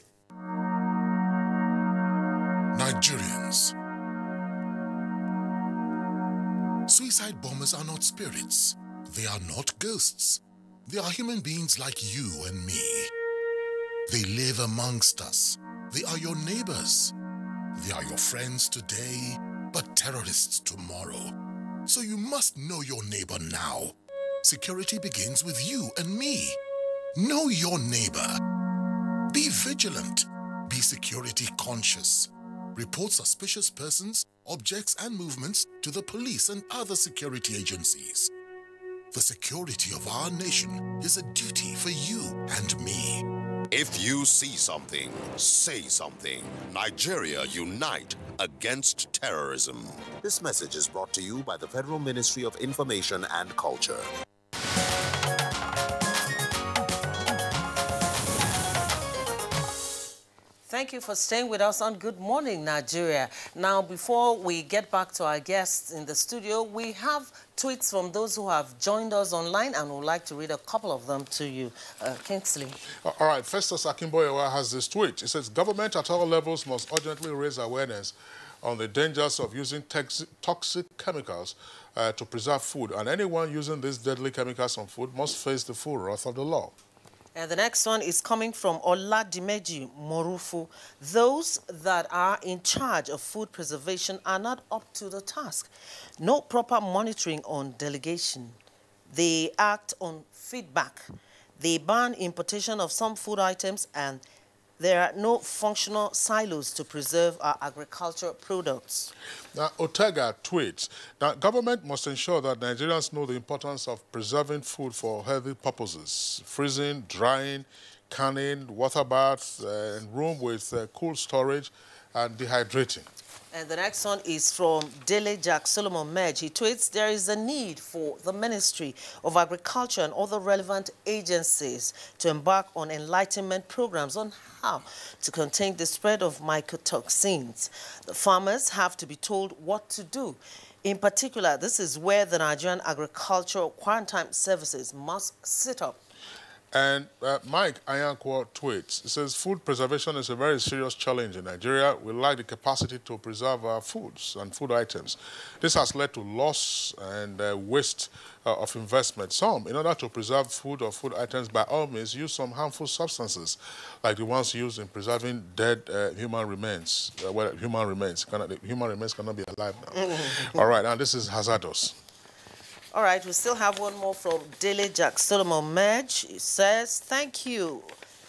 Nigerians. Suicide bombers are not spirits. They are not ghosts. They are human beings like you and me. They live amongst us. They are your neighbors. They are your friends today, but terrorists tomorrow. So you must know your neighbor now. Security begins with you and me. Know your neighbor. Be vigilant. Be security conscious. Report suspicious persons, objects, and movements to the police and other security agencies. The security of our nation is a duty for you and me. If you see something, say something. Nigeria, unite against terrorism. This message is brought to you by the Federal Ministry of Information and Culture. Thank you for staying with us on Good Morning Nigeria. Now, before we get back to our guests in the studio, we have tweets from those who have joined us online, and we'd like to read a couple of them to you. Kingsley. All right, Festus Akimboyewa has this tweet. It says, government at all levels must urgently raise awareness on the dangers of using toxic chemicals to preserve food, and anyone using these deadly chemicals on food must face the full wrath of the law. And the next one is coming from Oladimeji Morufu. Those that are in charge of food preservation are not up to the task. No proper monitoring on delegation. They act on feedback. They ban importation of some food items, and there are no functional silos to preserve our agricultural products. Now, Otega tweets, that government must ensure that Nigerians know the importance of preserving food for healthy purposes. Freezing, drying, canning, water baths, and room with cool storage, and dehydrating. And the next one is from Dele Jack Solomon Medj. He tweets, there is a need for the Ministry of Agriculture and other relevant agencies to embark on enlightenment programs on how to contain the spread of mycotoxins. The farmers have to be told what to do. In particular, this is where the Nigerian Agricultural Quarantine Services must sit up. And Mike Ayankwo tweets, he says, food preservation is a very serious challenge in Nigeria. We lack the capacity to preserve our foods and food items. This has led to loss and waste of investment. Some, in order to preserve food or food items, by all means, use some harmful substances, like the ones used in preserving dead human remains. Human remains cannot be alive now. All right, and this is hazardous. All right, we still have one more from Dele Jack Solomon Medj. It says, thank you,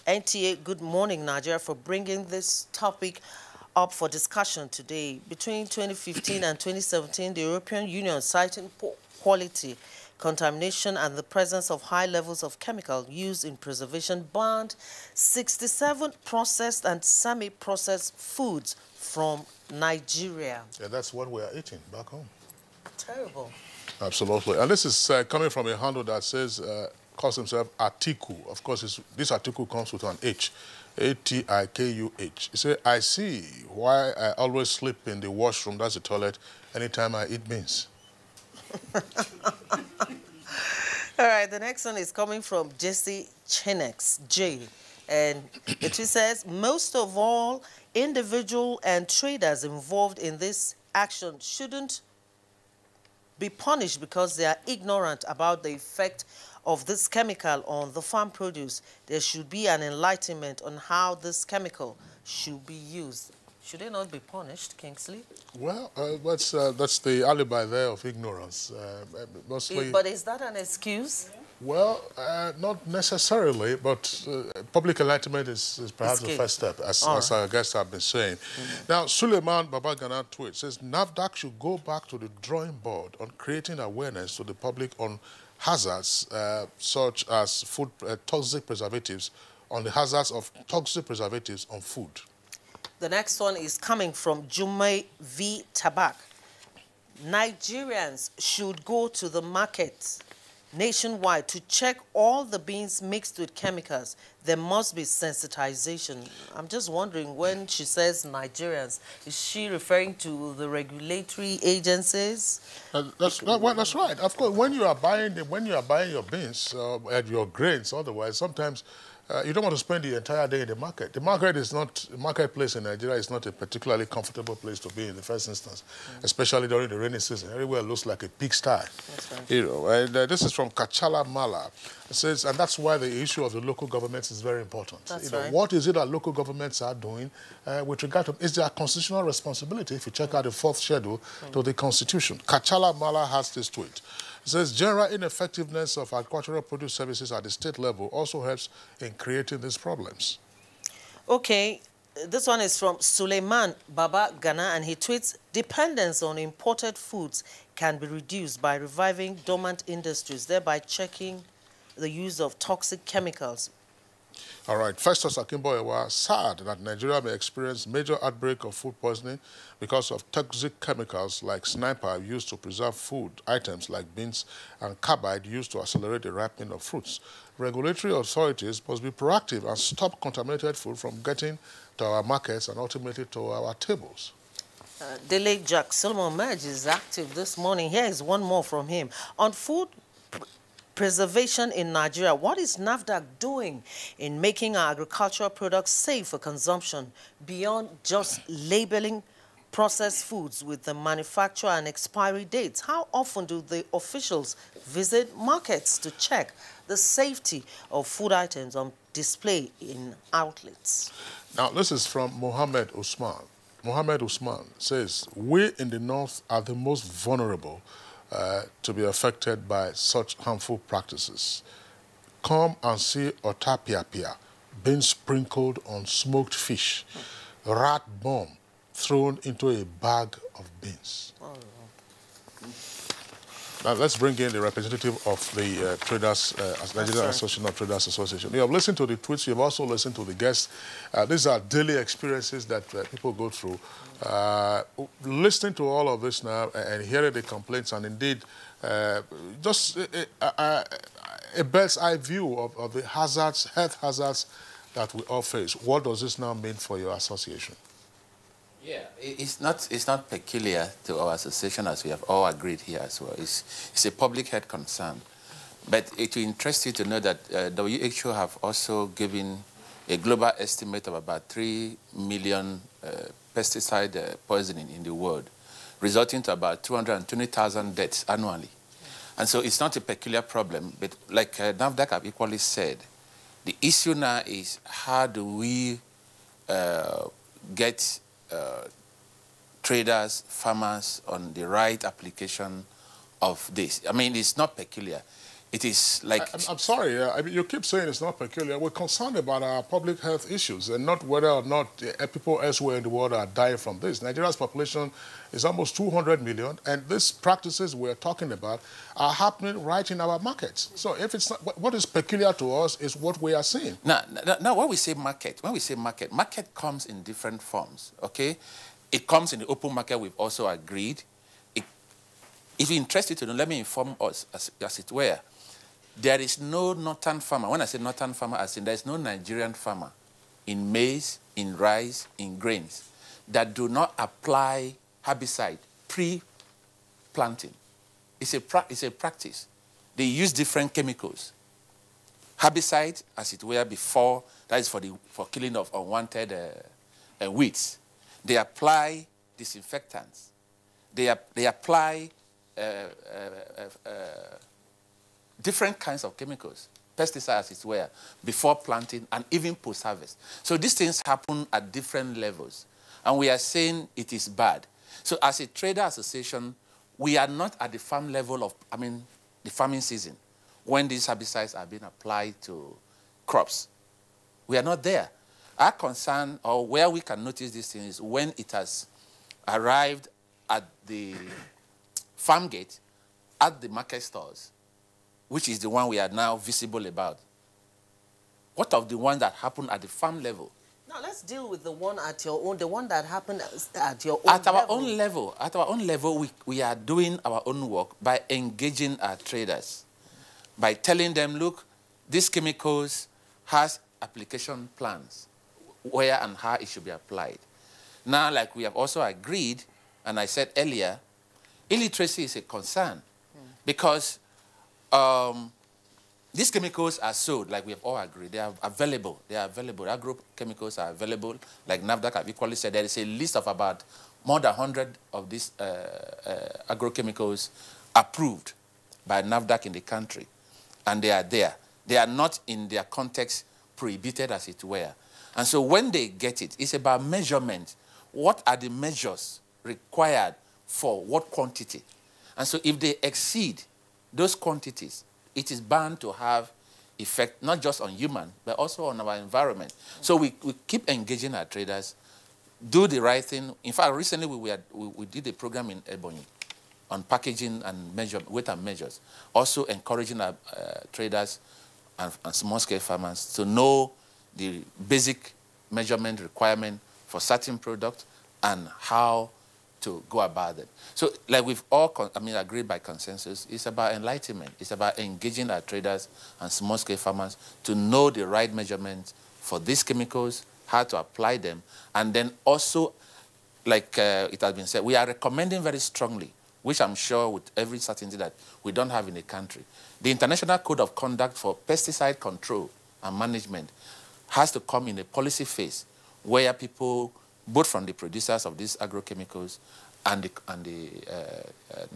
NTA, Good Morning Nigeria, for bringing this topic up for discussion today. Between 2015 and 2017, the European Union, citing poor quality, contamination, and the presence of high levels of chemical used in preservation, banned 67 processed and semi-processed foods from Nigeria. Yeah, that's what we are eating back home. Terrible. Absolutely. And this is coming from a handle that says, calls himself Atiku. Of course, this Atiku comes with an H. A-T-I-K-U-H. He said, I see why I always sleep in the washroom, that's the toilet, anytime I eat beans. All right, the next one is coming from Jesse Chinex, J. And it says, most of all, individual and traders involved in this action shouldn't be punished because they are ignorant about the effect of this chemical on the farm produce. There should be an enlightenment on how this chemical should be used. Should they not be punished, Kingsley? Well, that's the alibi there of ignorance. Mostly. But is that an excuse? Well, not necessarily, but public enlightenment is perhaps the first step, as our guests have been saying. Now, Suleiman Babagana tweets, says, NAFDAC should go back to the drawing board on creating awareness to the public on hazards such as toxic preservatives, on the hazards of toxic preservatives on food. The next one is coming from Jummai V. Tabak. Nigerians should go to the market nationwide to check all the beans mixed with chemicals. There must be sensitization. I'm just wondering, when she says Nigerians, is she referring to the regulatory agencies? That's right. Of course, when you are buying your beans and your grains, otherwise, sometimes you don't want to spend the entire day in the market. The marketplace in Nigeria is not a particularly comfortable place to be in the first instance, especially during the rainy season. Everywhere looks like a pigsty. That's right. You know, and this is from Kachala Mala. It says, and that's why the issue of the local governments is very important. That's right. What is it that local governments are doing with regard to, is their constitutional responsibility, if you check out the 4th schedule to the Constitution. Kachala Mala has this tweet. It says, general ineffectiveness of agricultural produce services at the state level also helps in creating these problems. Okay, this one is from Suleiman Baba Ghana, and he tweets, dependence on imported foods can be reduced by reviving dormant industries, thereby checking the use of toxic chemicals. All right, Festus Akimboyewa, sad that Nigeria may experience major outbreak of food poisoning because of toxic chemicals like sniper used to preserve food items like beans and carbide used to accelerate the ripening of fruits. Regulatory authorities must be proactive and stop contaminated food from getting to our markets and ultimately to our tables. Dele Jack Solomon Medj is active this morning. Here is one more from him. On food preservation in Nigeria, what is NAFDAC doing in making our agricultural products safe for consumption beyond just labeling processed foods with the manufacture and expiry dates? How often do the officials visit markets to check the safety of food items on display in outlets? Now, this is from Mohammed Usman. Mohammed Usman says, we in the north are the most vulnerable to be affected by such harmful practices. Come and see otapia being sprinkled on smoked fish, rat bomb thrown into a bag of beans. Now, let's bring in the representative of the Nigerian Association of Traders Association. You have listened to the tweets. You have also listened to the guests. These are daily experiences that people go through. Listening to all of this now and hearing the complaints, and indeed just a bird's eye view of the hazards, health hazards that we all face. What does this now mean for your association? Yeah, it's not peculiar to our association, as we have all agreed here as well. It's a public health concern. But it will interest you to know that WHO have also given a global estimate of about 3 million pesticide poisoning in the world, resulting to about 220,000 deaths annually. And so it's not a peculiar problem, but like NAFDAC have equally said, the issue now is how do we get traders, farmers on the right application of this. I mean, it's not peculiar. It is like... I'm sorry, I mean, you keep saying it's not peculiar. We're concerned about our public health issues and not whether or not people elsewhere in the world are dying from this. Nigeria's population is almost 200 million, and these practices we're talking about are happening right in our markets. So if it's not, what is peculiar to us is what we are seeing. Now, when we say market, market comes in different forms, okay? It comes in the open market, we've also agreed. If you're interested to know, let me inform us, as it were. There is no northern farmer. When I say northern farmer, I say there is no Nigerian farmer in maize, in rice, in grains that do not apply herbicide pre-planting. It's a practice. They use different chemicals. Herbicide, as it were, before, that is for killing of unwanted weeds. They apply disinfectants. They apply different kinds of chemicals, pesticides as it were, before planting and even post-harvest. So these things happen at different levels. And we are saying it is bad. So as a trader association, we are not at the farm level of, the farming season, when these herbicides are being applied to crops. We are not there. Our concern, or where we can notice this thing, is when it has arrived at the farm gate, at the market stores, which is the one we are now visible about. What of the one that happened at the farm level? Now let's deal with the one at your own, the one that happened at your own level. At our own level, we are doing our own work by engaging our traders, by telling them, look, these chemicals has application plans, where and how it should be applied. Now, like we have also agreed, and I said earlier, illiteracy is a concern because these chemicals are sold, like we have all agreed. They are available. They are available. Agrochemicals are available. Like NAFDAC have equally said, there is a list of about more than 100 of these agrochemicals approved by NAFDAC in the country. And they are there. They are not in their context prohibited, as it were. And so when they get it, it's about measurement. What are the measures required for what quantity? And so if they exceed those quantities, it is bound to have effect not just on human, but also on our environment. So we keep engaging our traders, do the right thing. In fact, recently we did a program in Ebonyi on packaging and weight and measures, also encouraging our traders and small-scale farmers to know the basic measurement requirement for certain products and how to go about it. So, like we've all, agreed by consensus, it's about enlightenment. It's about engaging our traders and small-scale farmers to know the right measurements for these chemicals, how to apply them, and then also like it has been said, we are recommending very strongly, which I'm sure with every certainty that we don't have in the country. The International Code of Conduct for Pesticide Control and Management has to come in a policy phase where people, both from the producers of these agrochemicals and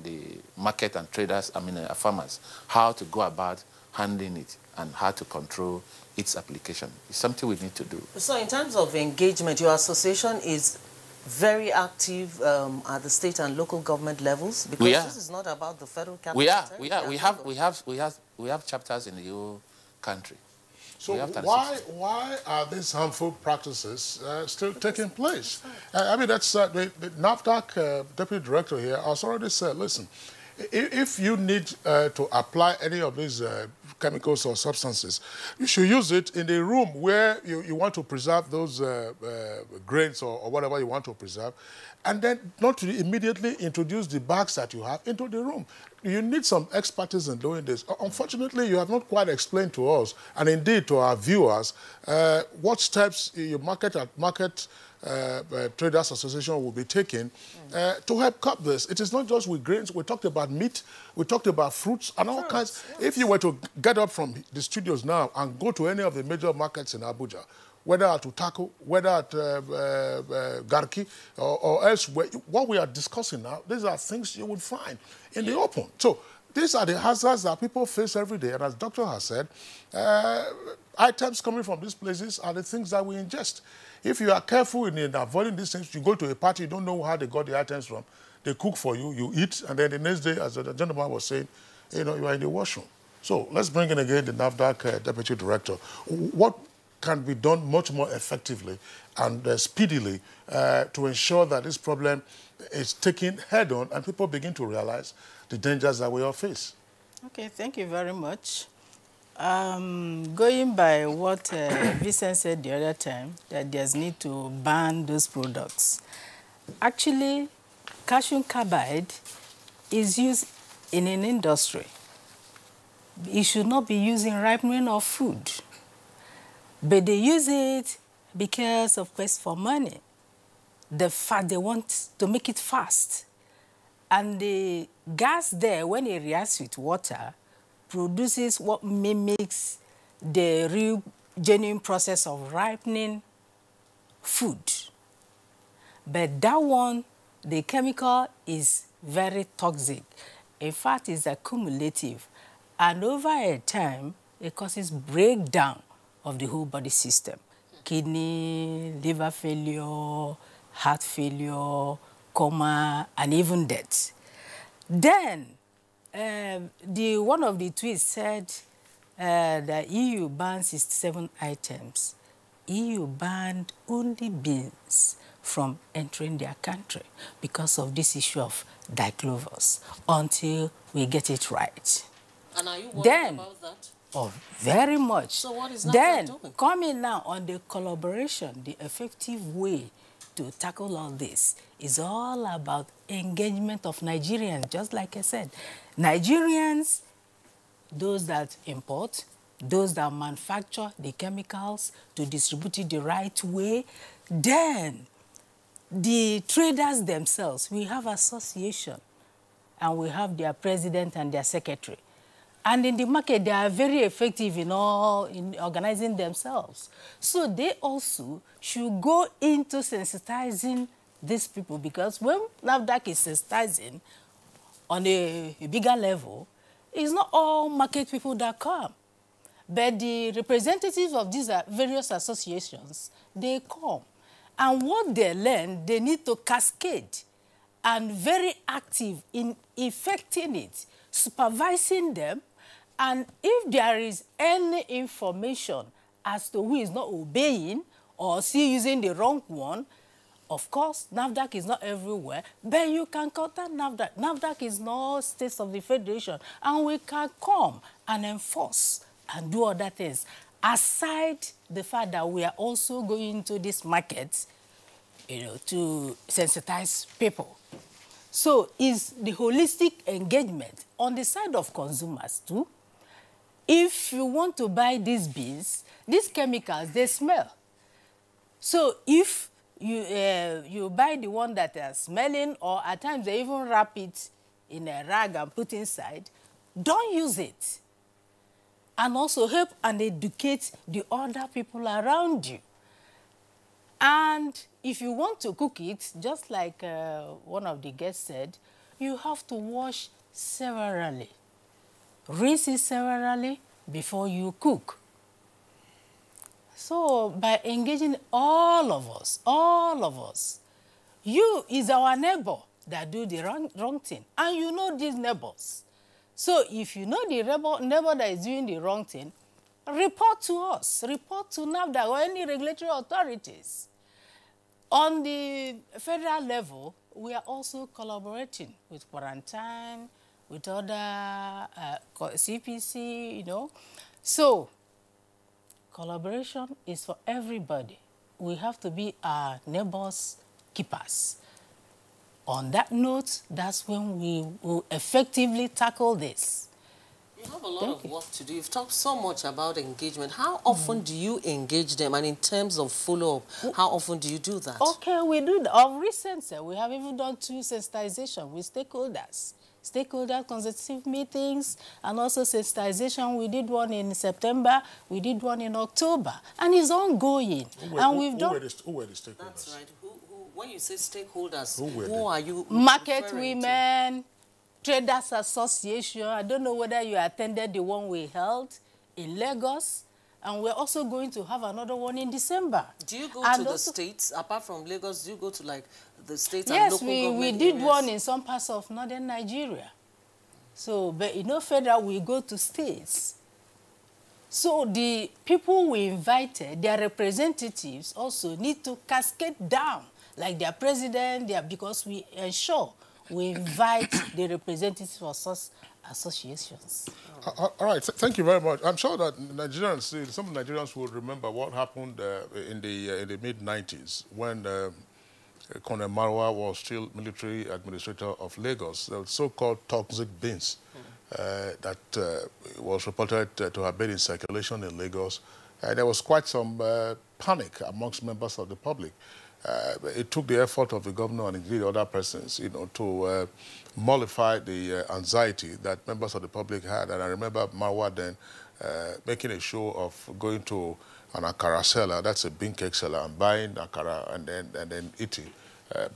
the market and traders, farmers, how to go about handling it and how to control its application. It's something we need to do. So in terms of engagement, your association is very active at the state and local government levels, because this is not about the federal capital. We have chapters in the whole country. So why are these harmful practices still taking place? I mean, that's the NAFDAC deputy director here has already said, listen, if you need to apply any of these chemicals or substances, you should use it in the room where you want to preserve those grains or whatever you want to preserve, and then not to immediately introduce the bags that you have into the room. You need some expertise in doing this. Unfortunately, you have not quite explained to us, and indeed to our viewers, what steps your market Traders Association will be taking to help curb this. It is not just with grains. We talked about meat, we talked about fruits and all kinds. Yes. If you were to get up from the studios now and go to any of the major markets in Abuja, whether at Utaku, whether at Garki or elsewhere, what we are discussing now, these are things you would find in the open. So these are the hazards that people face every day. And as the doctor has said, items coming from these places are the things that we ingest. If you are careful in avoiding these things, you go to a party, you don't know how they got the items from. They cook for you, you eat, and then the next day, as the gentleman was saying, you are in the washroom. So let's bring in again the NAFDAC Deputy Director. What can be done much more effectively and speedily to ensure that this problem is taken head-on and people begin to realize the dangers that we all face? Okay, thank you very much. Going by what Vincent said the other time, that there's need to ban those products. Actually, calcium carbide is used in an industry. It should not be used in ripening of food. But they use it because of quest for money. They want to make it fast. And the gas there, when it reacts with water, produces what mimics the real genuine process of ripening food. But that one, the chemical is very toxic. In fact, it's accumulative. And over a time, it causes breakdown of the whole body system. Kidney, liver failure, heart failure, coma, and even death. Then, one of the tweets said the EU banned 67 items. EU banned only beans from entering their country because of this issue of diclovers until we get it right. And are you worried about that? Oh, very much. So what is NAFDAC then, doing? Coming now on the collaboration, the effective way to tackle all this is all about engagement of Nigerians, just like I said. Nigerians, those that import, those that manufacture the chemicals to distribute it the right way. Then, the traders themselves, we have association, and we have their president and their secretary. And in the market, they are very effective in organizing themselves. So they also should go into sensitizing these people, because when NAFDAC is sensitizing on a bigger level, it's not all market people that come. But the representatives of these various associations, they come. And what they learn, they need to cascade and very active in effecting it, supervising them. And if there is any information as to who is not obeying or still using the wrong one, of course, NAFDAC is not everywhere, but you can contact NAFDAC. NAFDAC is not States of the Federation, and we can come and enforce and do other things. Aside the fact that we are also going into this market, to sensitize people. So it's the holistic engagement on the side of consumers too. If you want to buy these beans, these chemicals, they smell. So if you buy the one that is smelling, or at times they even wrap it in a rag and put inside. Don't use it. And also help and educate the other people around you. And if you want to cook it, just like one of the guests said, you have to wash severally. Rinse it severally before you cook. So by engaging all of us, you is our neighbor that do the wrong thing. And you know these neighbors. So if you know the neighbor that is doing the wrong thing, report to us, report to NAFDA or any regulatory authorities. On the federal level, we are also collaborating with quarantine, with other CPC, you know. So collaboration is for everybody. We have to be our neighbors' keepers. On that note, that's when we will effectively tackle this. You have a lot of work to do. You've talked so much about engagement. How often do you engage them? And in terms of follow-up, how often do you do that? Okay, we do that. Of recent, we have even done 2 sensitization with stakeholders. Stakeholder consultative meetings and also sensitization. We did one in September, we did one in October, and it's ongoing. Who were the stakeholders? That's right. When you say stakeholders, who are you Market women, Traders Association. I don't know whether you attended the one we held in Lagos, and we're also going to have another one in December. Do you go to the states, apart from Lagos, do you go to like the states and local government Yes, we did one in some parts of northern Nigeria. So, but you know, federal, we go to states. So the people we invited, their representatives also need to cascade down, like their president, because we ensure we invite the representatives for such associations. All right, thank you very much. I'm sure that Nigerians, some Nigerians will remember what happened in the mid-90s when Colonel Marwa was still military administrator of Lagos. The so-called toxic beans that was reported to have been in circulation in Lagos. There was quite some panic amongst members of the public. It took the effort of the governor and indeed other persons, you know, to mollify the anxiety that members of the public had. And I remember Marwa then making a show of going to an akara seller, that's a bean cake seller, and buying akara and then eating.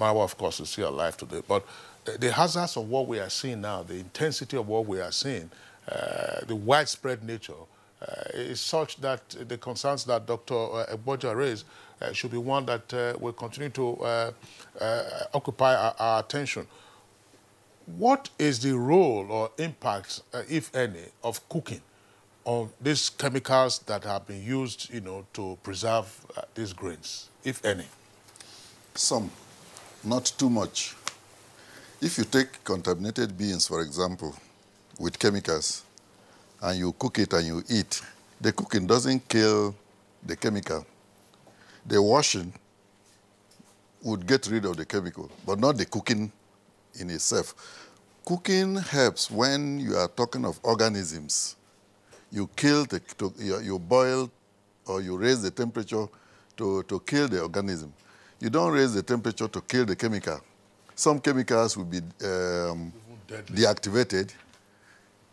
Marwa, of course, is still alive today. But the hazards of what we are seeing now, the intensity of what we are seeing, the widespread nature, is such that the concerns that Dr. Abuja raised should be one that will continue to occupy our attention. What is the role or impact, if any, of cooking on these chemicals that have been used, you know, to preserve these grains, if any? Some, not too much. If you take contaminated beans, for example, with chemicals, and you cook it and you eat, the cooking doesn't kill the chemical. The washing would get rid of the chemical, but not the cooking in itself. Cooking helps when you are talking of organisms. You kill you boil or you raise the temperature to kill the organism. You don't raise the temperature to kill the chemical. Some chemicals will be deactivated.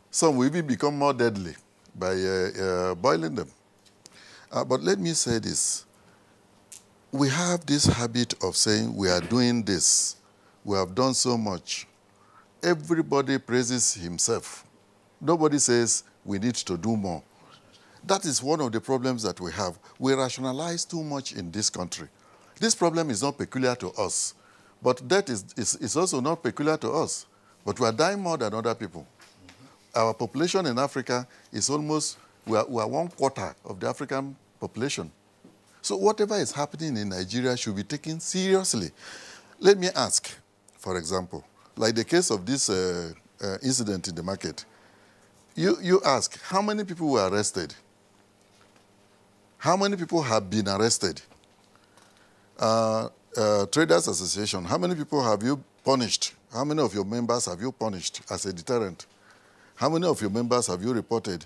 Some will even become more deadly by boiling them. But let me say this. We have this habit of saying we are doing this. We have done so much. Everybody praises himself. Nobody says we need to do more. That is one of the problems that we have. We rationalize too much in this country. This problem is not peculiar to us, but that is also not peculiar to us. But we are dying more than other people. Our population in Africa is almost, we are 1/4 of the African population. So whatever is happening in Nigeria should be taken seriously. Let me ask, for example, like the case of this incident in the market. You ask, how many people were arrested? How many people have been arrested? Traders Association, how many people have you punished? How many of your members have you punished as a deterrent? How many of your members have you reported?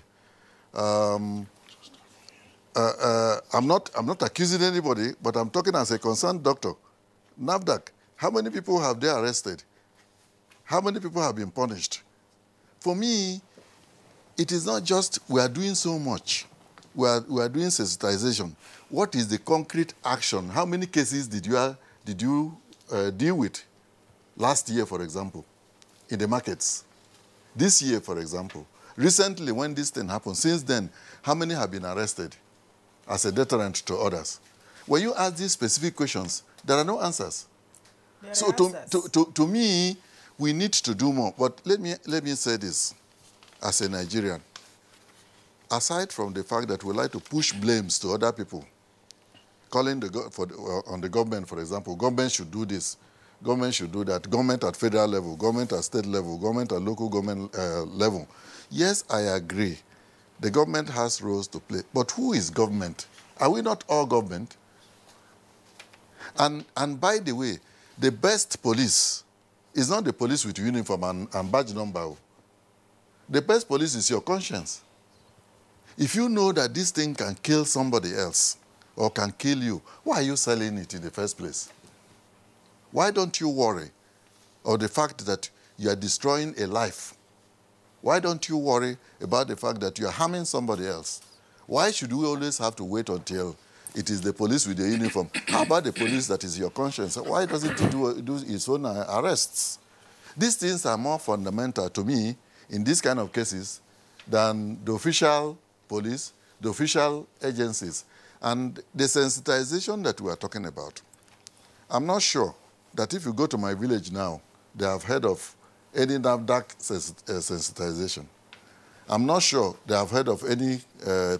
I'm not accusing anybody, but I'm talking as a concerned doctor. NAFDAC, how many people have they arrested? How many people have been punished? For me, it is not just we are doing so much. We are doing sensitization. What is the concrete action? How many cases did you deal with last year, for example, in the markets? This year, for example. Recently, when this thing happened, since then, how many have been arrested as a deterrent to others? When you ask these specific questions, there are no answers. So to me, we need to do more. But let me say this, as a Nigerian. Aside from the fact that we like to push blames to other people, calling on the government, for example, government should do this, government should do that, government at federal level, government at state level, government at local government level. Yes, I agree. The government has roles to play. But who is government? Are we not all government? And by the way, the best police is not the police with uniform and badge number. The best police is your conscience. If you know that this thing can kill somebody else or can kill you, why are you selling it in the first place? Why don't you worry of the fact that you are destroying a life? Why don't you worry about the fact that you are harming somebody else? Why should we always have to wait until it is the police with the uniform? How about the police that is your conscience? Why doesn't it do its own arrests? These things are more fundamental to me in these kind of cases than the official police, the official agencies, and the sensitization that we are talking about. I'm not sure that if you go to my village now, they have heard of any NAFDAC sensitization. I'm not sure they have heard of any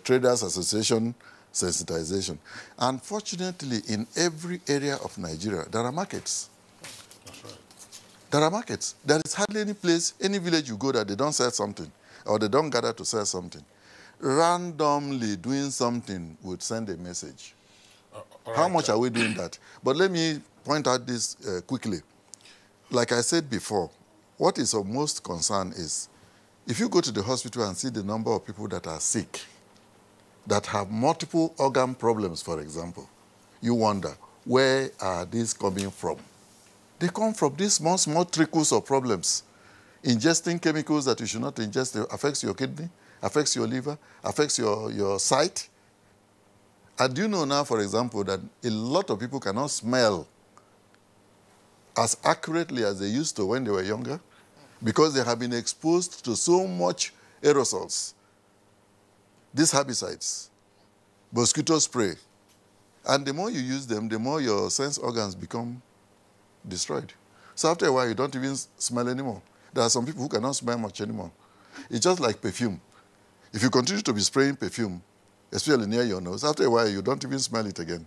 traders association sensitization. Unfortunately, in every area of Nigeria, there are markets. That's right. There are markets. There is hardly any place, any village you go that they don't sell something, or they don't gather to sell something. Randomly doing something would send a message. Right. How much are we doing that? But let me point out this quickly. Like I said before, what is of most concern is if you go to the hospital and see the number of people that are sick, that have multiple organ problems, for example, you wonder, where are these coming from? They come from these small trickles of problems. Ingesting chemicals that you should not ingest affects your kidney, affects your liver, affects your sight. And do you know now, for example, that a lot of people cannot smell as accurately as they used to when they were younger because they have been exposed to so much aerosols, these herbicides, mosquito spray. And the more you use them, the more your sense organs become destroyed. So after a while, you don't even smell anymore. There are some people who cannot smell much anymore. It's just like perfume. If you continue to be spraying perfume, especially near your nose, after a while, you don't even smell it again.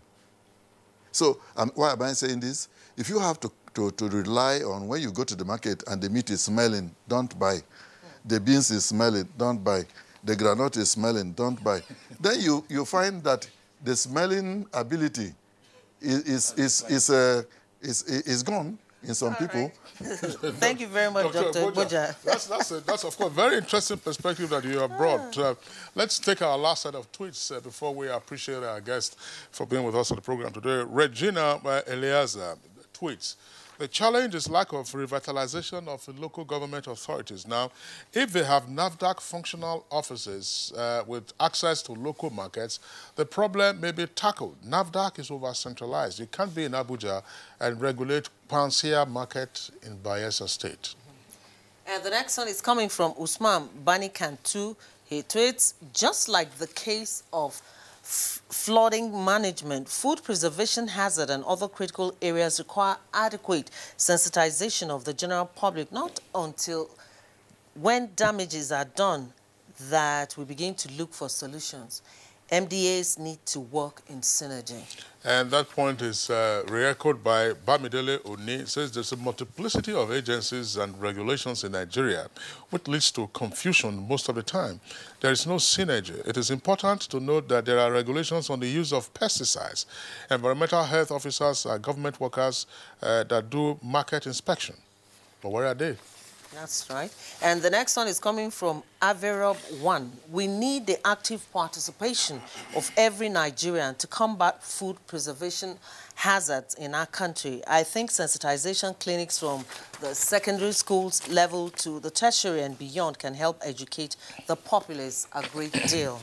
So why am I saying this? If you have to rely on when you go to the market and the meat is smelling, don't buy. The beans is smelling, don't buy. The granite is smelling, don't buy. Then you find that the smelling ability is gone in some people. Thank you very much, Dr. Abuja. That's of course, very interesting perspective that you have brought. Let's take our last set of tweets before we appreciate our guest for being with us on the program today. Regina Eliaza tweets, the challenge is lack of revitalization of the local government authorities. Now, if they have NAFDAC functional offices with access to local markets, the problem may be tackled. NAFDAC is over-centralized. You can't be in Abuja and regulate Pansia market in Bayelsa State. And the next one is coming from Usman Banikantu. He tweets, just like the case of flooding management, food preservation hazard and other critical areas require adequate sensitization of the general public, not until when damages are done that we begin to look for solutions. MDAs need to work in synergy. And that point is re-echoed by Bamidele Oni. It says there's a multiplicity of agencies and regulations in Nigeria, which leads to confusion most of the time. There is no synergy. It is important to note that there are regulations on the use of pesticides. Environmental health officers are government workers that do market inspection. But where are they? That's right. And the next one is coming from Averob1. We need the active participation of every Nigerian to combat food preservation hazards in our country. I think sensitization clinics from the secondary schools level to the tertiary and beyond can help educate the populace a great deal.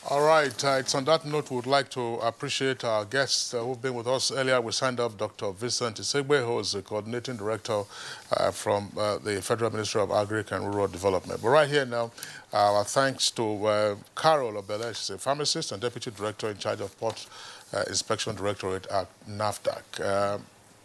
All right, it's on that note we would like to appreciate our guests who've been with us earlier. We signed up Dr. Vincent Isegbe, who is the coordinating director from the Federal Ministry of Agri and Rural Development. But right here now, our thanks to Carol Obele. She's a pharmacist and deputy director in charge of Port Inspection Directorate at NAFDAC.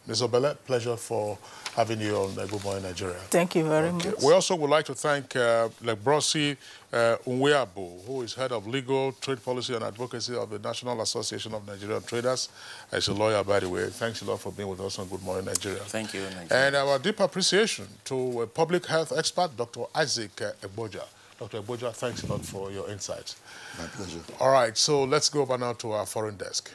Ms. Obele, pleasure for having you on Good Morning Nigeria. Thank you very much. We also would like to thank Lebrosi Unweabu, who is head of legal, trade policy and advocacy of the National Association of Nigerian Traders. As a lawyer, by the way. Thanks a lot for being with us on Good Morning Nigeria. Thank you, Nigeria. And our deep appreciation to a public health expert, Dr. Isaac Abuja. Dr. Abuja, thanks a lot for your insights. My pleasure. All right, so let's go over now to our foreign desk.